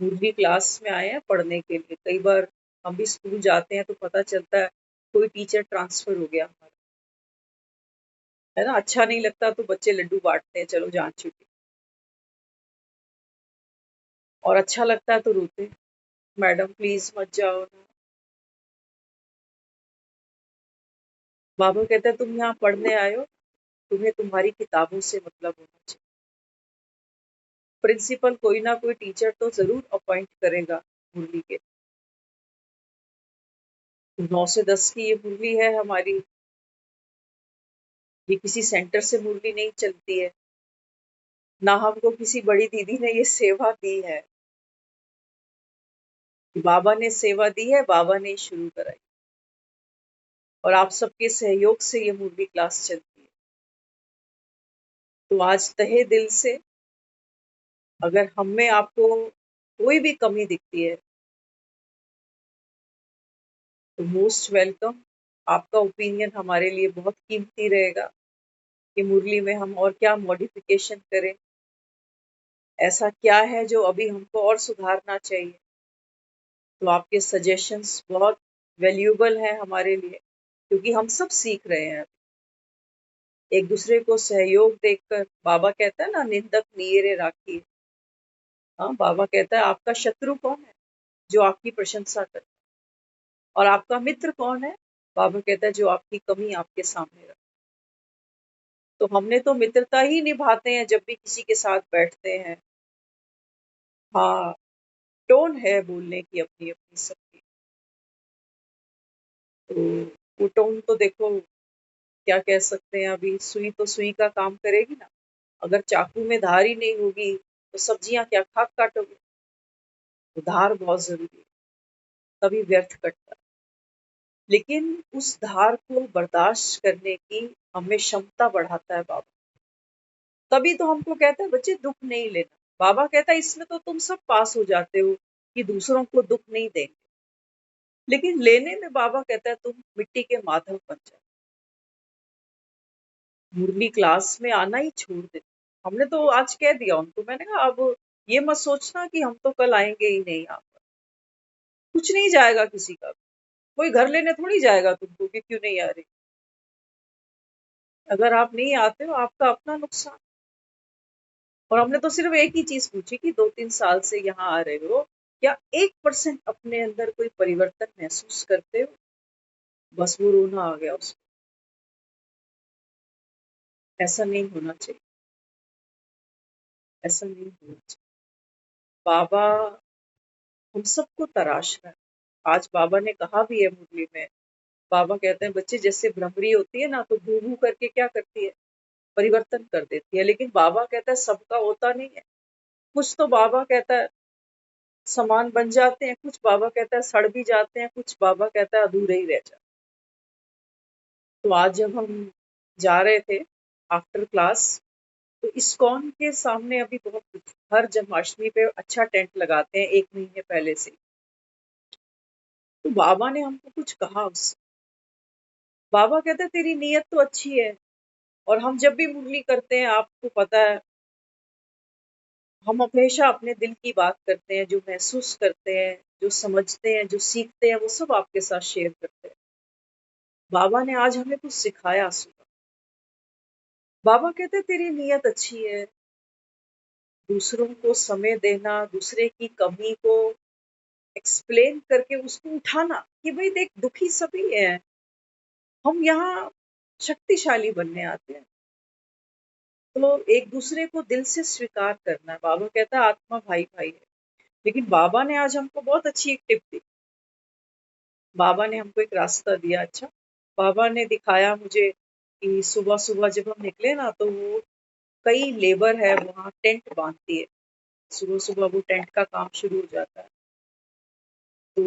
मुरली क्लास में आए हैं पढ़ने के लिए, कई बार हम भी स्कूल जाते हैं तो पता चलता है कोई टीचर ट्रांसफर हो गया हमारा, है ना। अच्छा नहीं लगता तो बच्चे लड्डू बांटते हैं, चलो जान छुट्टी। और अच्छा लगता है तो रोते हैं, मैडम प्लीज मत जाओ ना। बाबा कहता है तुम यहाँ पढ़ने आए हो, तुम्हें तुम्हारी किताबों से मतलब होना चाहिए। प्रिंसिपल कोई ना कोई टीचर तो जरूर अपॉइंट करेगा मुरली के। 9 से 10 की ये मुरली है हमारी, ये किसी सेंटर से मुरली नहीं चलती है, ना हमको किसी बड़ी दीदी ने ये सेवा दी है। बाबा ने सेवा दी है, बाबा ने शुरू कराई, और आप सबके सहयोग से ये मुरली क्लास चलती है। तो आज तहे दिल से अगर हम में आपको कोई भी कमी दिखती है तो मोस्ट वेलकम। आपका ओपिनियन हमारे लिए बहुत कीमती रहेगा कि मुरली में हम और क्या मॉडिफिकेशन करें, ऐसा क्या है जो अभी हमको और सुधारना चाहिए। तो आपके सजेशंस बहुत वैल्यूएबल हैं हमारे लिए, क्योंकि हम सब सीख रहे हैं। एक दूसरे को सहयोग देखकर, बाबा कहता है ना निंदक नीरे राखी। हाँ, बाबा कहता है आपका शत्रु कौन है, जो आपकी प्रशंसा करे, और आपका मित्र कौन है। बाबा कहता है जो आपकी कमी आपके सामने रखे। तो हमने तो मित्रता ही निभाते हैं जब भी किसी के साथ बैठते हैं। हाँ, टोन है बोलने की अपनी अपनी सबकी। तो वो टोन तो देखो, क्या कह सकते हैं, अभी सुई तो सुई का काम करेगी ना। अगर चाकू में धार ही नहीं होगी तो सब्जियां क्या खाक काटोगे। तो धार बहुत जरूरी है, तभी व्यर्थ कटता है। लेकिन उस धार को बर्दाश्त करने की हमें क्षमता बढ़ाता है बाबा। तभी तो हमको कहता है बच्चे दुख नहीं लेना। बाबा कहता है इसमें तो तुम सब पास हो जाते हो कि दूसरों को दुख नहीं देंगे, लेकिन लेने में बाबा कहता है तुम मिट्टी के माधव बन जाओ। मुरली क्लास में आना ही छोड़ दे। हमने तो आज कह दिया उनको, मैंने कहा अब ये मत सोचना कि हम तो कल आएंगे ही नहीं। यहाँ पर कुछ नहीं जाएगा किसी का, कोई घर लेने थोड़ी जाएगा तुमको कि क्यों नहीं आ रही। अगर आप नहीं आते हो आपका अपना नुकसान। और हमने तो सिर्फ एक ही चीज पूछी कि 2-3 साल से यहाँ आ रहे हो, क्या 1% अपने अंदर कोई परिवर्तन महसूस करते हो? बस वो रोना आ गया उसको। ऐसा नहीं होना चाहिए, ऐसा नहीं होना चाहिए। बाबा हम सबको तराश रहा है। आज बाबा ने कहा भी है मुरली में, बाबा कहते हैं बच्चे जैसे भ्रमरी होती है ना तो भू भू करके क्या करती है, परिवर्तन कर देती है, लेकिन बाबा कहता है सबका होता नहीं है। कुछ तो बाबा कहता है समान बन जाते हैं, कुछ बाबा कहता है सड़ भी जाते हैं, कुछ बाबा कहता है अधूरे ही रह जाते। तो आज जब हम जा रहे थे आफ्टर क्लास, तो इस्कॉन के सामने अभी बहुत कुछ, हर जन्माष्टमी पे अच्छा टेंट लगाते हैं 1 महीने पहले से। तो बाबा ने हमको कुछ कहा उससे। बाबा कहते हैं तेरी नीयत तो अच्छी है, और हम जब भी मुरली करते हैं आपको पता है हम हमेशा अपने दिल की बात करते हैं, जो महसूस करते हैं, जो समझते हैं, जो सीखते हैं, वो सब आपके साथ शेयर करते हैं। बाबा ने आज हमें कुछ सिखाया सुबह। बाबा कहते हैं तेरी नीयत अच्छी है, दूसरों को समय देना, दूसरे की कमी को एक्सप्लेन करके उसको उठाना कि भाई देख दुखी सभी हैं, हम यहाँ शक्तिशाली बनने आते हैं। तो एक दूसरे को दिल से स्वीकार करना है। बाबा कहता है आत्मा भाई भाई है। लेकिन बाबा ने आज हमको बहुत अच्छी एक टिप दी। बाबा ने हमको एक रास्ता दिया। अच्छा, बाबा ने दिखाया मुझे कि सुबह सुबह जब हम निकले ना तो वो कई लेबर है वहाँ टेंट बांधती है। सुबह सुबह वो टेंट का काम शुरू हो जाता है। तो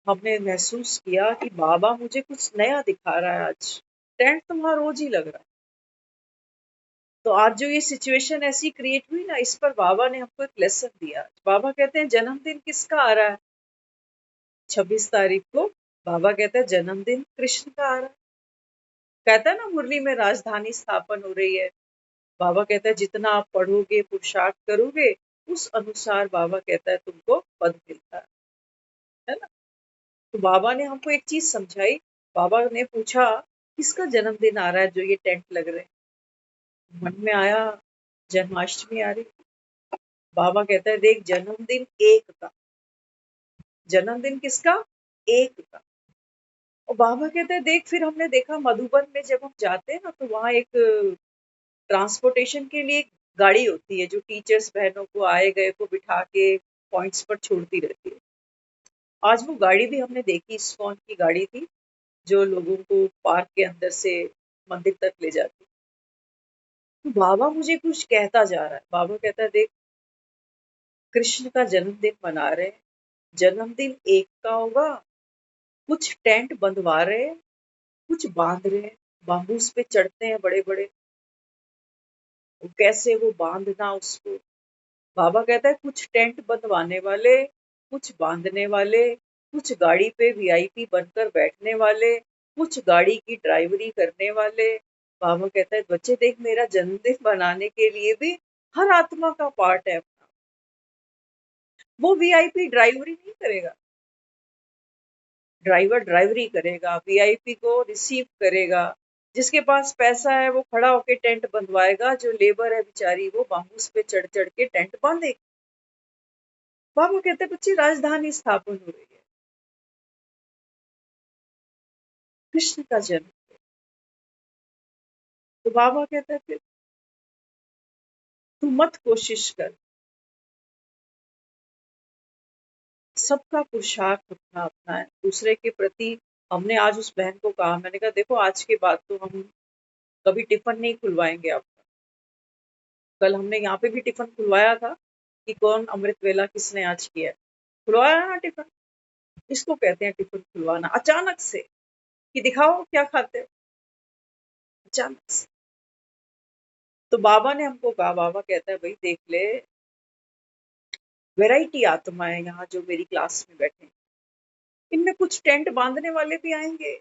हमने महसूस किया कि बाबा मुझे कुछ नया दिखा रहा है आज। टेंट तो वहाँ रोज ही लग रहा है। तो आज जो ये सिचुएशन ऐसी क्रिएट हुई ना, इस पर बाबा ने हमको एक लेसन दिया। बाबा कहते हैं जन्मदिन किसका आ रहा है? 26 तारीख को बाबा कहते हैं जन्मदिन कृष्ण का आ रहा है। कहता है ना मुरली में राजधानी स्थापन हो रही है। बाबा कहता है जितना आप पढ़ोगे पुरुषार्थ करोगे उस अनुसार बाबा कहता है तुमको पद मिलता है ना। तो बाबा ने हमको एक चीज समझाई। बाबा ने पूछा किसका जन्मदिन आ रहा है जो ये टेंट लग रहे हैं? मन में आया जन्माष्टमी आ रही। बाबा कहता है देख जन्मदिन एक का। जन्मदिन किसका? एक का। और बाबा कहते हैं देख फिर हमने देखा मधुबन में जब हम जाते हैं ना तो वहाँ एक ट्रांसपोर्टेशन के लिए एक गाड़ी होती है जो टीचर्स बहनों को आए गए को बिठा के पॉइंट्स पर छोड़ती रहती है। आज वो गाड़ी भी हमने देखी, इस्कॉन की गाड़ी थी जो लोगों को पार्क के अंदर से मंदिर तक ले जाती। तो बाबा मुझे कुछ कहता जा रहा है। बाबा कहता है देख कृष्ण का जन्मदिन मना रहे हैं, जन्मदिन एक का होगा, कुछ टेंट बंधवा रहे हैं, कुछ बांध रहे हैं, बाम्बूस पे चढ़ते हैं बड़े बड़े, कैसे वो बांधना उसको। बाबा कहता है कुछ टेंट बंधवाने वाले, कुछ बांधने वाले, कुछ गाड़ी पे वीआईपी बनकर बैठने वाले, कुछ गाड़ी की ड्राइवरी करने वाले। बाबा कहता है बच्चे देख मेरा जन्मदिन बनाने के लिए भी हर आत्मा का पार्ट है अपना। वो वीआईपी ड्राइवरी नहीं करेगा, ड्राइवर ड्राइवरी करेगा, वीआईपी को रिसीव करेगा। जिसके पास पैसा है वो खड़ा होके टेंट बंधवाएगा, जो लेबर है बेचारी वो बाम्बूस पे चढ़ चढ़ के टेंट बांधेगी। बाबा कहते हैं बच्ची राजधानी स्थापन हो रही है, कृष्ण का जन्म। तो बाबा कहता है फिर तू मत कोशिश कर, सबका पुरुषार्थ अपना अपना है दूसरे के प्रति। हमने आज उस बहन को कहा, मैंने कहा देखो आज के बाद तो हम कभी टिफिन नहीं खुलवाएंगे आपका। कल हमने यहाँ पे भी टिफिन खुलवाया था कि कौन अमृत वेला किसने आज किया है। खुलवाया ना टिफिन। इसको कहते हैं टिफिन खुलवाना अचानक से, कि दिखाओ क्या खाते हो, अचानक से। तो बाबा ने हमको कहा, बाबा कहता है भाई देख ले वैरायटी आत्मा है यहाँ जो मेरी क्लास में बैठे हैं। इनमें कुछ टेंट बांधने वाले भी आएंगे,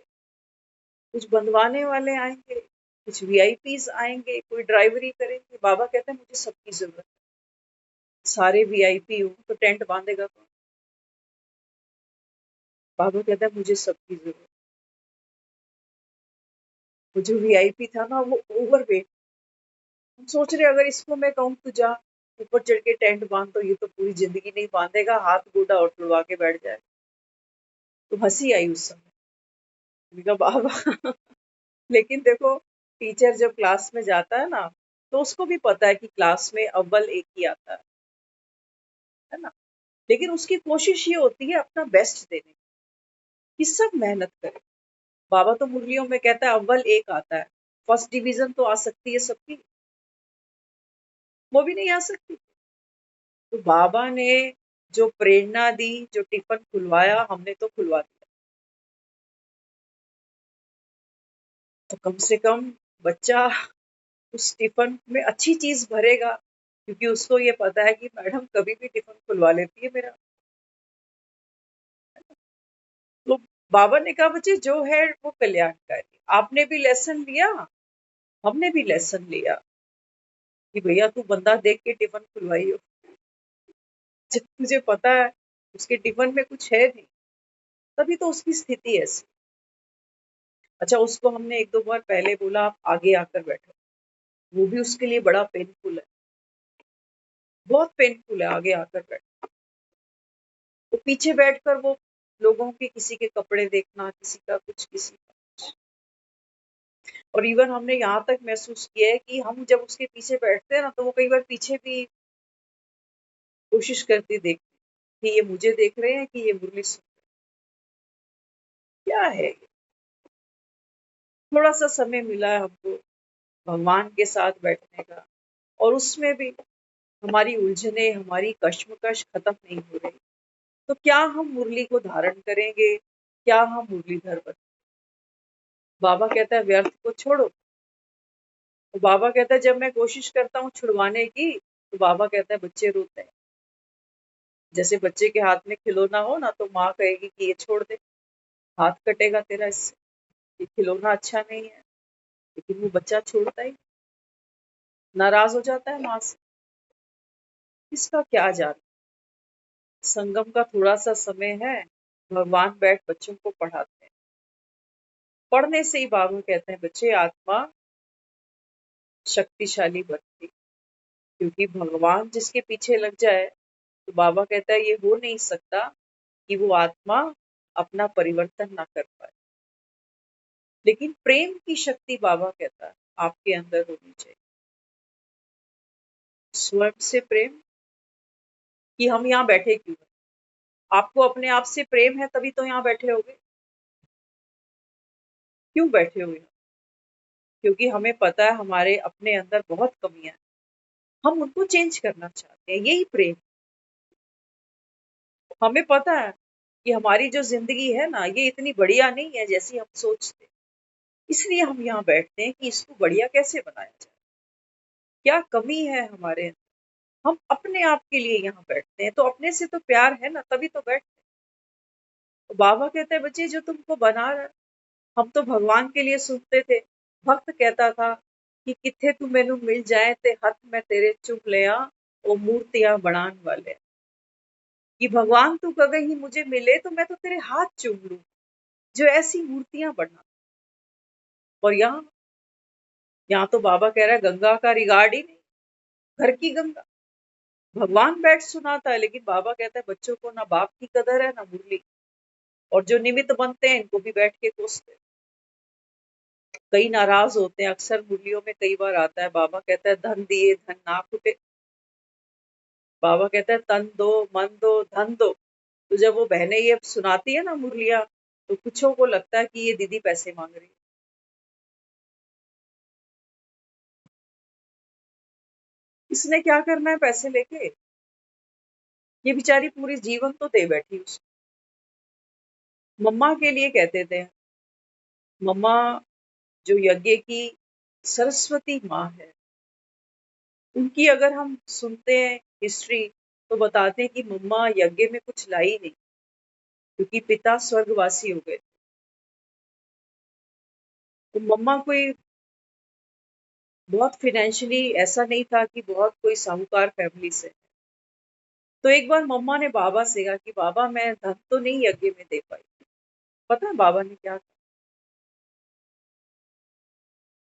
कुछ बंधवाने वाले आएंगे, कुछ वीआईपीज आएंगे, कोई ड्राइवरी करेंगे। बाबा कहते हैं मुझे सबकी जरूरत है। सारे वीआईपी हो तो टेंट बांधेगा कौन? बाबा कहता है मुझे सबकी जरूरत। वो जो वीआईपी था ना वो ओवर वेट। हम सोच रहे अगर इसको मैं कहूँ तो जा, ऊपर चढ़ के टेंट बांध, तो ये तो पूरी जिंदगी नहीं बांधेगा, हाथ गोड़ा और तुड़वा के बैठ जाए। तो हंसी आई उस समय। मैंने कहा बाबा लेकिन देखो, टीचर जब क्लास में जाता है ना, तो उसको भी पता है कि क्लास में अव्वल एक ही आता है ना। लेकिन उसकी कोशिश ये होती है अपना बेस्ट देने की, कि सब मेहनत करें। बाबा तो मुरलियों में कहता है अव्वल एक आता है, फर्स्ट डिवीजन तो आ सकती है सबकी, वो भी नहीं आ सकती। तो बाबा ने जो प्रेरणा दी, जो टिफिन खुलवाया, हमने तो खुलवा दिया। तो कम से कम बच्चा उस टिफिन में अच्छी चीज भरेगा, क्योंकि उसको ये पता है कि मैडम कभी भी टिफिन खुलवा लेती है मेरा। तो बाबा ने कहा बच्चे जो है वो कल्याणकारी, आपने भी लेसन लिया, हमने भी लेसन लिया, कि भैया तू बंदा देख के टिफिन खुलवाई हो, जब तुझे पता है उसके टिफिन में कुछ है नहीं, तभी तो उसकी स्थिति ऐसी। अच्छा, उसको हमने एक दो बार पहले बोला आप आगे आकर बैठो, वो भी उसके लिए बड़ा पेनफुल है, बहुत पेनफुल है आगे आकर बैठो। तो पीछे बैठकर वो लोगों के किसी के कपड़े देखना, किसी का कुछ, किसी का कुछ। और इवन हमने यहाँ तक महसूस किया है कि हम जब उसके पीछे बैठते हैं ना, तो वो कई बार पीछे भी कोशिश करती देखती कि ये मुझे देख रहे हैं कि ये मुरली सुन रहे हैं। क्या है ये? थोड़ा सा समय मिला है हमको भगवान के साथ बैठने का, और उसमें भी हमारी उलझने, हमारी कश्मकश खत्म नहीं हो रही। तो क्या हम मुरली को धारण करेंगे? क्या हम मुरलीधर बने? बाबा कहता है व्यर्थ को छोड़ो। तो बाबा कहता है जब मैं कोशिश करता हूँ छुड़वाने की, तो बाबा कहता है बच्चे रोते हैं। जैसे बच्चे के हाथ में खिलौना हो ना, तो माँ कहेगी कि ये छोड़ दे, हाथ कटेगा तेरा इससे, ये खिलौना अच्छा नहीं है। लेकिन वो बच्चा छोड़ता ही, नाराज हो जाता है माँ से। इसका क्या जाने। संगम का थोड़ा सा समय है, भगवान बैठ बच्चों को पढ़ाते हैं। पढ़ने से ही बाबा कहते हैं बच्चे आत्मा शक्तिशाली बनती, क्योंकि भगवान जिसके पीछे लग जाए, तो बाबा कहता है ये हो नहीं सकता कि वो आत्मा अपना परिवर्तन ना कर पाए। लेकिन प्रेम की शक्ति बाबा कहता है आपके अंदर होनी चाहिए। स्वयं से प्रेम, कि हम यहाँ बैठे क्यों हैं? आपको अपने आप से प्रेम है तभी तो यहाँ बैठे होगे। क्यों बैठे हुए हैं? क्योंकि हमें पता है हमारे अपने अंदर बहुत कमियां हैं, हम उनको चेंज करना चाहते हैं, यही प्रेम। हमें पता है कि हमारी जो जिंदगी है ना, ये इतनी बढ़िया नहीं है जैसी हम सोचते हैं। इसलिए हम यहाँ बैठते हैं कि इसको बढ़िया कैसे बनाया जाए, क्या कमी है हमारे अंदर। हम अपने आप के लिए यहाँ बैठते हैं, तो अपने से तो प्यार है ना, तभी तो बैठते हैं। तो बाबा कहते हैं बच्चे जो तुमको बना रहा है, हम तो भगवान के लिए सुनते थे। भक्त कहता था कि किथे तू मैनू मिल जाए ते हथ मैं तेरे चुम लिया, ओ मूर्तियां बनान वाले, कि भगवान तू अगर ही मुझे मिले तो मैं तो तेरे हाथ चूम लूं, जो ऐसी मूर्तियां बना। और यहाँ तो बाबा कह रहा है गंगा का रिगार्ड ही नहीं, घर की गंगा। भगवान बैठ सुनाता है, लेकिन बाबा कहता है बच्चों को ना बाप की कदर है ना मुरली, और जो निमित्त बनते हैं इनको भी बैठ के कोसते हैं। कई नाराज होते हैं, अक्सर मुरलियों में कई बार आता है, बाबा कहता है धन दिए धन ना फूटे। बाबा कहता है तन दो, मन दो, धन दो। तो जब वो बहनें ये सुनाती है ना मुरलिया, तो कुछों को लगता है कि ये दीदी पैसे मांग रही है। इसने क्या करना है पैसे लेके? ये बेचारी पूरी जीवन तो दे बैठी उसको। मम्मा के लिए कहते थे, मम्मा जो यज्ञ की सरस्वती माँ है, उनकी अगर हम सुनते हैं हिस्ट्री, तो बताते हैं कि मम्मा यज्ञ में कुछ लाई नहीं, क्योंकि पिता स्वर्गवासी हो गए। तो मम्मा कोई बहुत फाइनेंशियली ऐसा नहीं था कि बहुत कोई साहूकार फैमिली से। तो एक बार मम्मा ने बाबा से कहा कि बाबा मैं धन तो नहीं यज्ञ में दे पाई। पता है बाबा ने क्या कहा?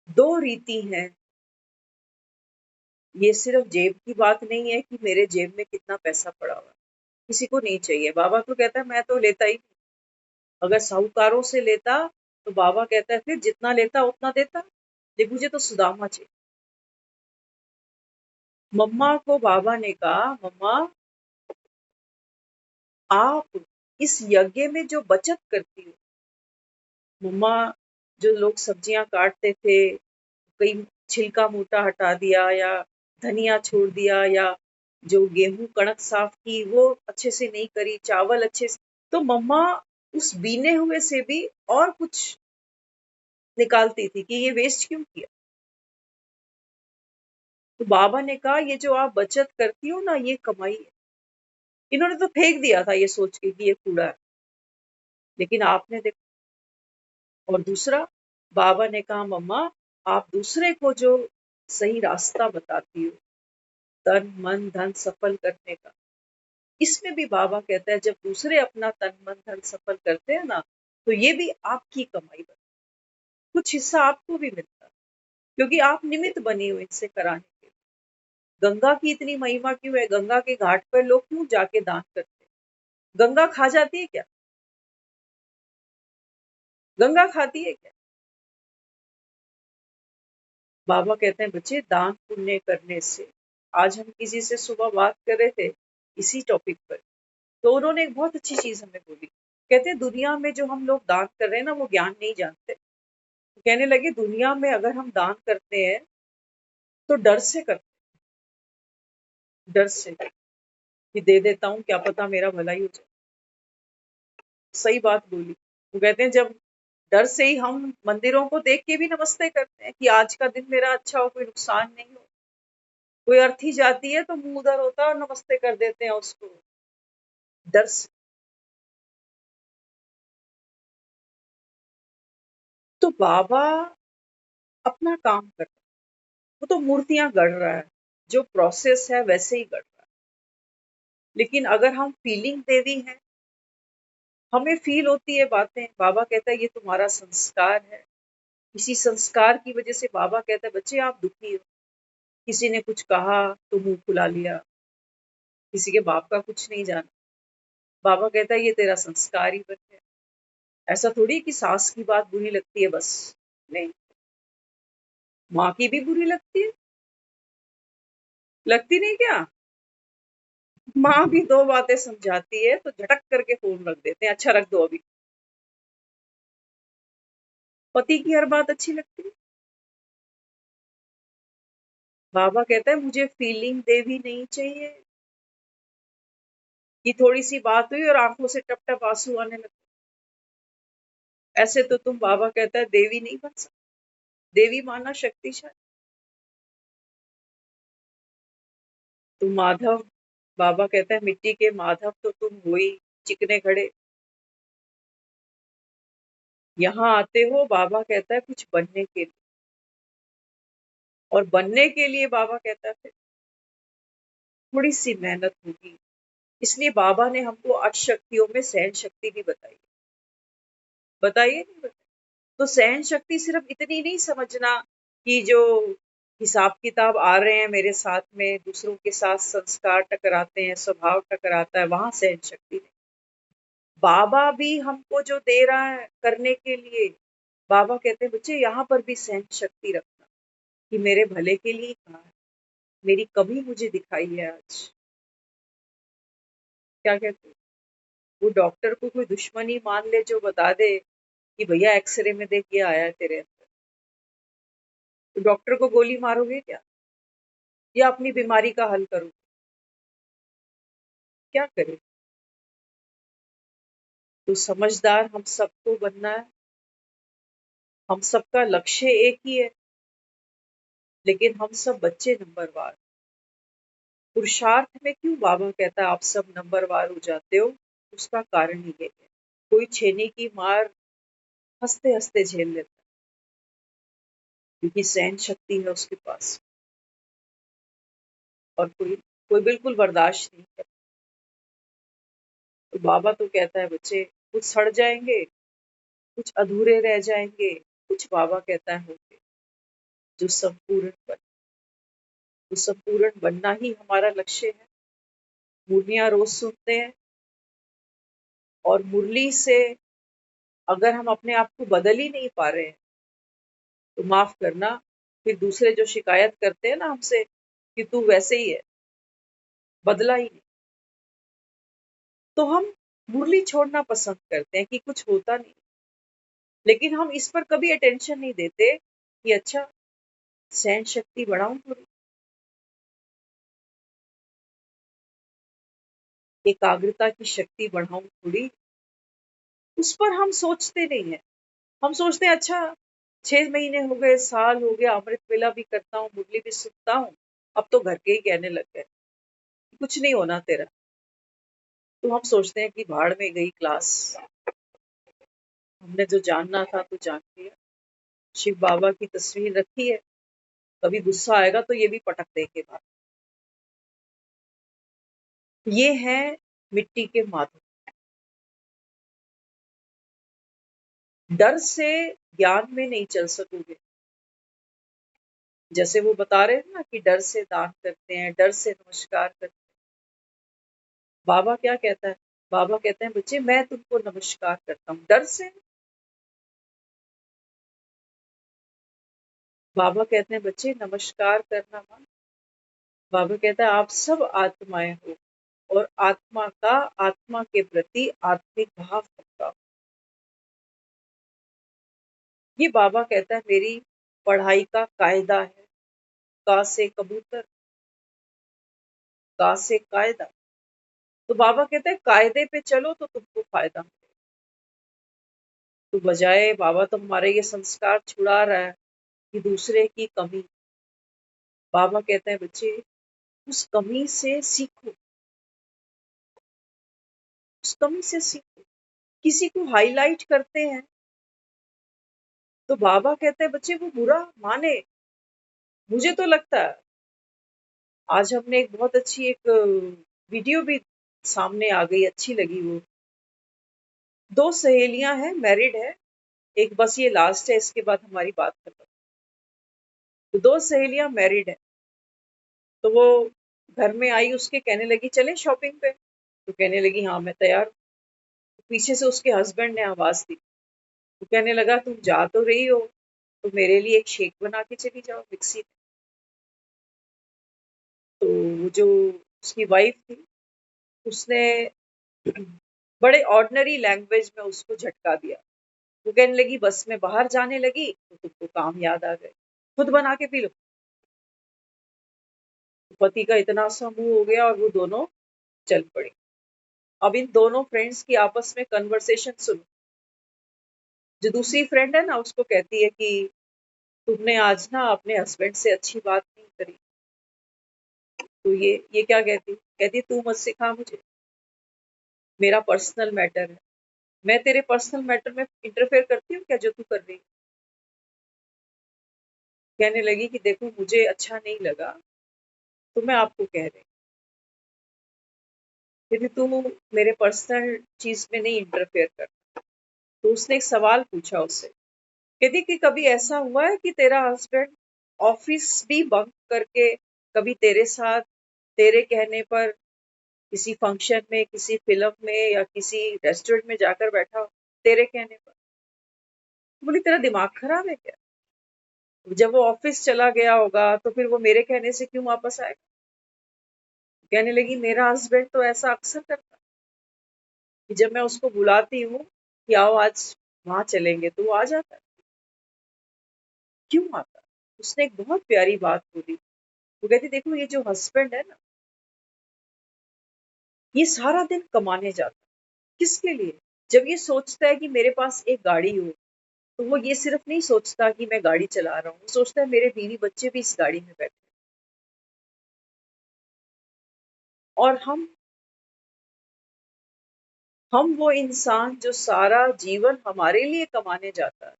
दो रीति हैं ये सिर्फ जेब की बात नहीं है कि मेरे जेब में कितना पैसा पड़ा हुआ है, किसी को नहीं चाहिए। बाबा तो कहता है मैं तो लेता ही नहीं। अगर साहूकारों से लेता तो बाबा कहता है फिर जितना लेता उतना देता, लेकिन मुझे तो सुदामा चाहिए। मम्मा को बाबा ने कहा, मम्मा आप इस यज्ञ में जो बचत करती हो, मम्मा जो लोग सब्जियां काटते थे, कहीं छिलका मोटा हटा दिया या धनिया छोड़ दिया या जो गेहूं कणक साफ की वो अच्छे से नहीं करी, चावल अच्छे से, तो मम्मा उस बीने हुए से भी और कुछ निकालती थी कि ये वेस्ट क्यों किया। तो बाबा ने कहा ये जो आप बचत करती हो ना ये कमाई है। इन्होंने तो फेंक दिया था ये सोच के कि ये कूड़ा है, लेकिन आपने देखा। और दूसरा, बाबा ने कहा मम्मा आप दूसरे को जो सही रास्ता बताती हो तन मन धन सफल करने का, इसमें भी बाबा कहता है जब दूसरे अपना तन मन धन सफल करते हैं ना तो ये भी आपकी कमाई बनती है, कुछ हिस्सा आपको भी मिलता है, क्योंकि आप निमित्त बनी हो इनसे कराने के लिए। गंगा की इतनी महिमा क्यों है? गंगा के घाट पर लोग क्यों जाके दान करते हैं? गंगा खा जाती है क्या? गंगा खाती है क्या? बाबा कहते हैं बच्चे दान पुण्य करने से, आज हम किसी से सुबह बात कर रहे थे इसी टॉपिक पर, तो उन्होंने एक बहुत अच्छी चीज हमें बोली। कहते हैं दुनिया में जो हम लोग दान कर रहे हैं ना वो ज्ञान नहीं जानते। तो कहने लगे दुनिया में अगर हम दान करते हैं तो डर से करते हैं, डर से कि दे देता हूँ क्या पता मेरा भलाई हो जाए। सही बात बोली। वो कहते हैं जब डर से ही हम मंदिरों को देख के भी नमस्ते करते हैं कि आज का दिन मेरा अच्छा हो, कोई नुकसान नहीं हो। कोई अर्थी जाती है तो मुंह उधर होता है और नमस्ते कर देते हैं उसको, डर से। तो बाबा अपना काम कर रहा है, वो तो मूर्तियां गढ़ रहा है, जो प्रोसेस है वैसे ही गढ़ रहा है। लेकिन अगर हम फीलिंग देवी हैं, हमें फील होती है बातें, बाबा कहता है ये तुम्हारा संस्कार है। इसी संस्कार की वजह से बाबा कहता है बच्चे आप दुखी हो, किसी ने कुछ कहा तो मुंह फुला लिया, किसी के बाप का कुछ नहीं जाना। बाबा कहता है ये तेरा संस्कार ही बन गया। ऐसा थोड़ी कि सास की बात बुरी लगती है बस, नहीं, माँ की भी बुरी लगती है, लगती नहीं क्या? माँ भी दो बातें समझाती है तो झटक करके फोन रख देते हैं, अच्छा रख दो अभी। पति की हर बात अच्छी लगती है? बाबा कहता है मुझे फीलिंग देवी नहीं चाहिए कि थोड़ी सी बात हुई और आंखों से टप टप आंसू आने लगे। ऐसे तो तुम, बाबा कहता है, देवी नहीं बन सकते। देवी माना शक्तिशाली। तुम माधव, बाबा कहता है मिट्टी के माधव तो तुम हो ही, चिकने खड़े। यहाँ आते हो, बाबा कहता है, कुछ बनने के लिए। और बनने के लिए बाबा कहता है फिर थोड़ी सी मेहनत होगी। इसलिए बाबा ने हमको 8 शक्तियों में सहन शक्ति भी बताई। बताइए नहीं बताइए? तो सहन शक्ति सिर्फ इतनी नहीं समझना कि जो हिसाब किताब आ रहे हैं मेरे साथ में, दूसरों के साथ संस्कार टकराते हैं, स्वभाव टकराता है, वहां सहन शक्ति नहीं। बाबा भी हमको जो दे रहा है करने के लिए, बाबा कहते हैं बच्चे यहाँ पर भी सहन शक्ति रखना, कि मेरे भले के लिए कहा है, मेरी कमी मुझे दिखाई है आज। क्या कहते हैं? वो डॉक्टर को कोई दुश्मनी मान ले जो बता दे कि भैया एक्सरे में देख ये आया है तेरे अंदर, तो डॉक्टर को गोली मारोगे क्या, या अपनी बीमारी का हल करोगे? क्या करें? तो समझदार हम सबको बनना है। हम सबका लक्ष्य एक ही है, लेकिन हम सब बच्चे नंबरवार। पुरुषार्थ में क्यों बाबा कहता है आप सब नंबरवार हो जाते हो? उसका कारण ही ये है। कोई छेनी की मार हंसते हंसते झेल लेता है, क्योंकि सहन शक्ति है उसके पास। और कोई कोई बिल्कुल बर्दाश्त नहीं करता। तो बाबा तो कहता है बच्चे कुछ सड़ जाएंगे, कुछ अधूरे रह जाएंगे, कुछ बाबा कहता है होंगे जो संपूर्ण बने। तो संपूर्ण बनना ही हमारा लक्ष्य है। मुरलियां रोज सुनते हैं और मुरली से अगर हम अपने आप को बदल ही नहीं पा रहे हैं तो माफ करना, फिर दूसरे जो शिकायत करते हैं ना हमसे कि तू वैसे ही है, बदला ही नहीं, तो हम मुरली छोड़ना पसंद करते हैं कि कुछ होता नहीं। लेकिन हम इस पर कभी अटेंशन नहीं देते कि अच्छा, सहन शक्ति बढ़ाऊं थोड़ी, एकाग्रता की शक्ति बढ़ाऊं थोड़ी, उस पर हम सोचते नहीं है। हम सोचते हैं अच्छा, 6 महीने हो गए, साल हो गया, अमृत वेला भी करता हूँ, मुरली भी सुनता हूँ, अब तो घर के ही कहने लग गए कुछ नहीं होना तेरा। तो हम सोचते हैं कि भाड़ में गई क्लास, हमने जो जानना था तो जान लिया। शिव बाबा की तस्वीर रखी है, कभी गुस्सा आएगा तो ये भी पटक देंगे बाहर। ये है मिट्टी के माधव। डर से ज्ञान में नहीं चल सकोगे। जैसे वो बता रहे हैं ना कि डर से दान करते हैं, डर से नमस्कार करते हैं। बाबा क्या कहता है? बाबा कहते हैं बच्चे मैं तुमको नमस्कार करता हूँ डर से। बाबा कहते हैं बच्चे नमस्कार करना मान। बाबा कहता है आप सब आत्माएं हो और आत्मा का आत्मा के प्रति आत्मिक भाव रखता हो। ये बाबा कहता है मेरी पढ़ाई का कायदा है। का से कबूतर, का से कायदा। तो बाबा कहते हैं कायदे पे चलो तो तुमको फायदा मिलेगा। तो बजाय बाबा तो हमारे ये संस्कार छुड़ा रहा है कि दूसरे की कमी। बाबा कहते हैं बच्चे उस कमी से सीखो, उस कमी से सीखो। किसी को हाईलाइट करते हैं तो बाबा कहते हैं बच्चे वो बुरा माने। मुझे तो लगता है आज हमने एक बहुत अच्छी एक वीडियो भी सामने आ गई, अच्छी लगी वो। दो सहेलियां हैं, मैरिड है, एक बस ये लास्ट है, इसके बाद हमारी बात खत्म। तो दो सहेलियां मैरिड है, तो वो घर में आई, उसके कहने लगी चले शॉपिंग पे, तो कहने लगी हाँ मैं तैयार हूँ। तो पीछे से उसके हस्बैंड ने आवाज दी, तो कहने लगा तुम जा तो रही हो तो मेरे लिए एक शेक बना के चली जाओ मिक्सी में। तो वो जो उसकी वाइफ थी उसने बड़े ऑर्डिनरी लैंग्वेज में उसको झटका दिया। वो कहने लगी बस में बाहर जाने लगी तो तुमको काम याद आ गए, खुद बना के पी लो। पति का इतना सा मुंह हो गया और वो दोनों चल पड़ी। अब इन दोनों फ्रेंड्स की आपस में कन्वर्सेशन सुनो। जो दूसरी फ्रेंड है ना उसको कहती है कि तुमने आज ना अपने हस्बैंड से अच्छी बात नहीं करी। तो ये क्या कहती, कहती तू मत सिखा मुझे, मेरा पर्सनल मैटर है। मैं तेरे पर्सनल मैटर में इंटरफेयर करती हूँ क्या जो तू कर रही है? कहने लगी कि देखो मुझे अच्छा नहीं लगा तो मैं आपको कह रही हूँ, यदि तू मेरे पर्सनल चीज में नहीं इंटरफेयर कर। तो उसने एक सवाल पूछा उससे, कहती कि कभी ऐसा हुआ है कि तेरा हस्बैंड ऑफिस भी बंक करके कभी तेरे साथ तेरे कहने पर किसी फंक्शन में, किसी फिल्म में या किसी रेस्टोरेंट में जाकर बैठा हो तेरे कहने पर? बोली तेरा दिमाग खराब है क्या? जब वो ऑफिस चला गया होगा तो फिर वो मेरे कहने से क्यों वापस आएगा? कहने लगी मेरा हस्बैंड तो ऐसा अक्सर करता है कि जब मैं उसको बुलाती हूँ कि आओ आज वहां चलेंगे तो वो आ जाता है। क्यों आता है? उसने एक बहुत प्यारी बात बोली। वो कहती देखो ये जो हस्बैंड है ना, ये सारा दिन कमाने जाता है। किसके लिए? जब ये सोचता है कि मेरे पास एक गाड़ी हो तो वो ये सिर्फ नहीं सोचता कि मैं गाड़ी चला रहा हूँ, वो सोचता है मेरे बीवी बच्चे भी इस गाड़ी में बैठे। और हम वो इंसान जो सारा जीवन हमारे लिए कमाने जाता है,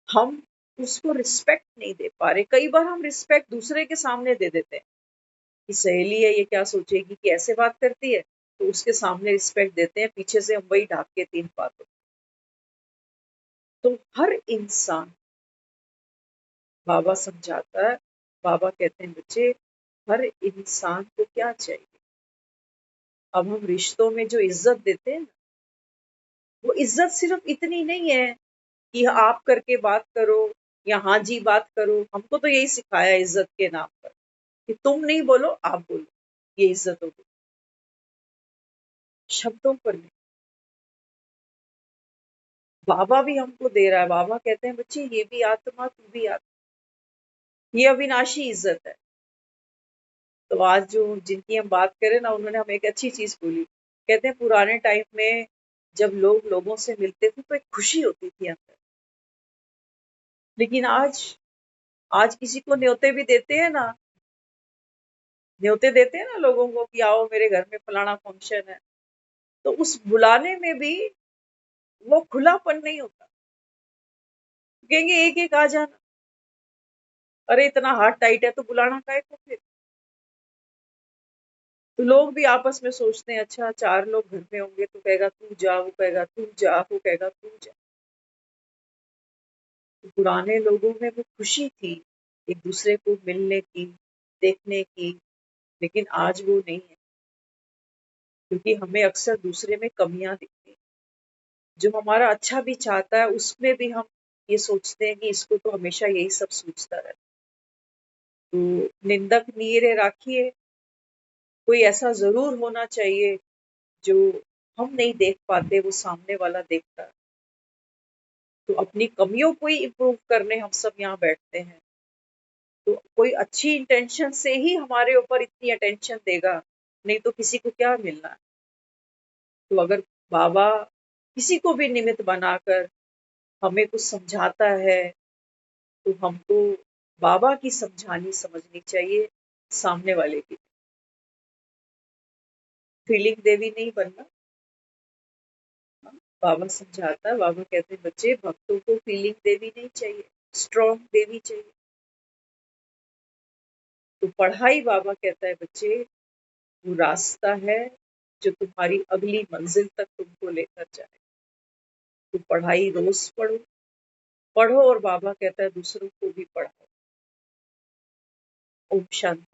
हम उसको रिस्पेक्ट नहीं दे पा रहे। कई बार हम रिस्पेक्ट दूसरे के सामने दे देते हैं कि सहेली है ये क्या सोचेगी कि ऐसे बात करती है, तो उसके सामने रिस्पेक्ट देते हैं, पीछे से हम वही ढाक के तीन बातों। तो हर इंसान बाबा समझाता है, बाबा कहते हैं बच्चे हर इंसान को क्या चाहिए। अब हम रिश्तों में जो इज्जत देते हैं ना, वो इज्जत सिर्फ इतनी नहीं है कि आप करके बात करो या हाँ जी बात करो। हमको तो यही सिखाया है इज्जत के नाम पर कि तुम नहीं बोलो, आप बोलो, ये इज्जत होगी। शब्दों पर नहीं। बाबा भी हमको दे रहा है, बाबा कहते हैं बच्चे ये भी आत्मा, तू भी आत्मा, ये अविनाशी इज्जत है। तो आज जो जिनकी हम बात करें ना, उन्होंने हमें एक अच्छी चीज बोली। कहते हैं पुराने टाइम में जब लोग लोगों से मिलते थे तो एक खुशी होती थी अंदर, लेकिन आज आज किसी को न्योते भी देते हैं ना, न्योते देते हैं ना लोगों को कि आओ मेरे घर में फलाना फंक्शन है, तो उस बुलाने में भी वो खुलापन नहीं होता। कहेंगे एक एक आ जाना, अरे इतना हाथ टाइट है तो बुलाना काहे को फिर। तो लोग भी आपस में सोचते हैं अच्छा 4 लोग घर में होंगे तो कहेगा तू जा, वो कहेगा तू जा, वो कहेगा तू जा। तो पुराने लोगों में वो खुशी थी एक दूसरे को मिलने की, देखने की, लेकिन आज वो नहीं है, क्योंकि हमें अक्सर दूसरे में कमियां दिखती हैं। जो हमारा अच्छा भी चाहता है उसमें भी हम ये सोचते हैं कि इसको तो हमेशा यही सब सोचता रहता। तो निंदक नीरे राखिए, कोई ऐसा जरूर होना चाहिए जो हम नहीं देख पाते, वो सामने वाला देखता है। तो अपनी कमियों को ही इम्प्रूव करने हम सब यहाँ बैठते हैं। तो कोई अच्छी इंटेंशन से ही हमारे ऊपर इतनी अटेंशन देगा, नहीं तो किसी को क्या मिलना है। तो अगर बाबा किसी को भी निमित्त बनाकर हमें कुछ समझाता है, तो हमको बाबा की समझानी समझनी चाहिए, सामने वाले की। फीलिंग देवी नहीं बनना। हाँ, बाबा समझाता है, बाबा कहते हैं बच्चे भक्तों को फीलिंग देवी नहीं चाहिए, स्ट्रॉन्ग देवी चाहिए। तो पढ़ाई, बाबा कहता है बच्चे वो रास्ता है जो तुम्हारी अगली मंजिल तक तुमको लेकर जाए। तो पढ़ाई रोज पढ़ो, पढ़ो और बाबा कहता है दूसरों को भी पढ़ाओ। ओम शांति।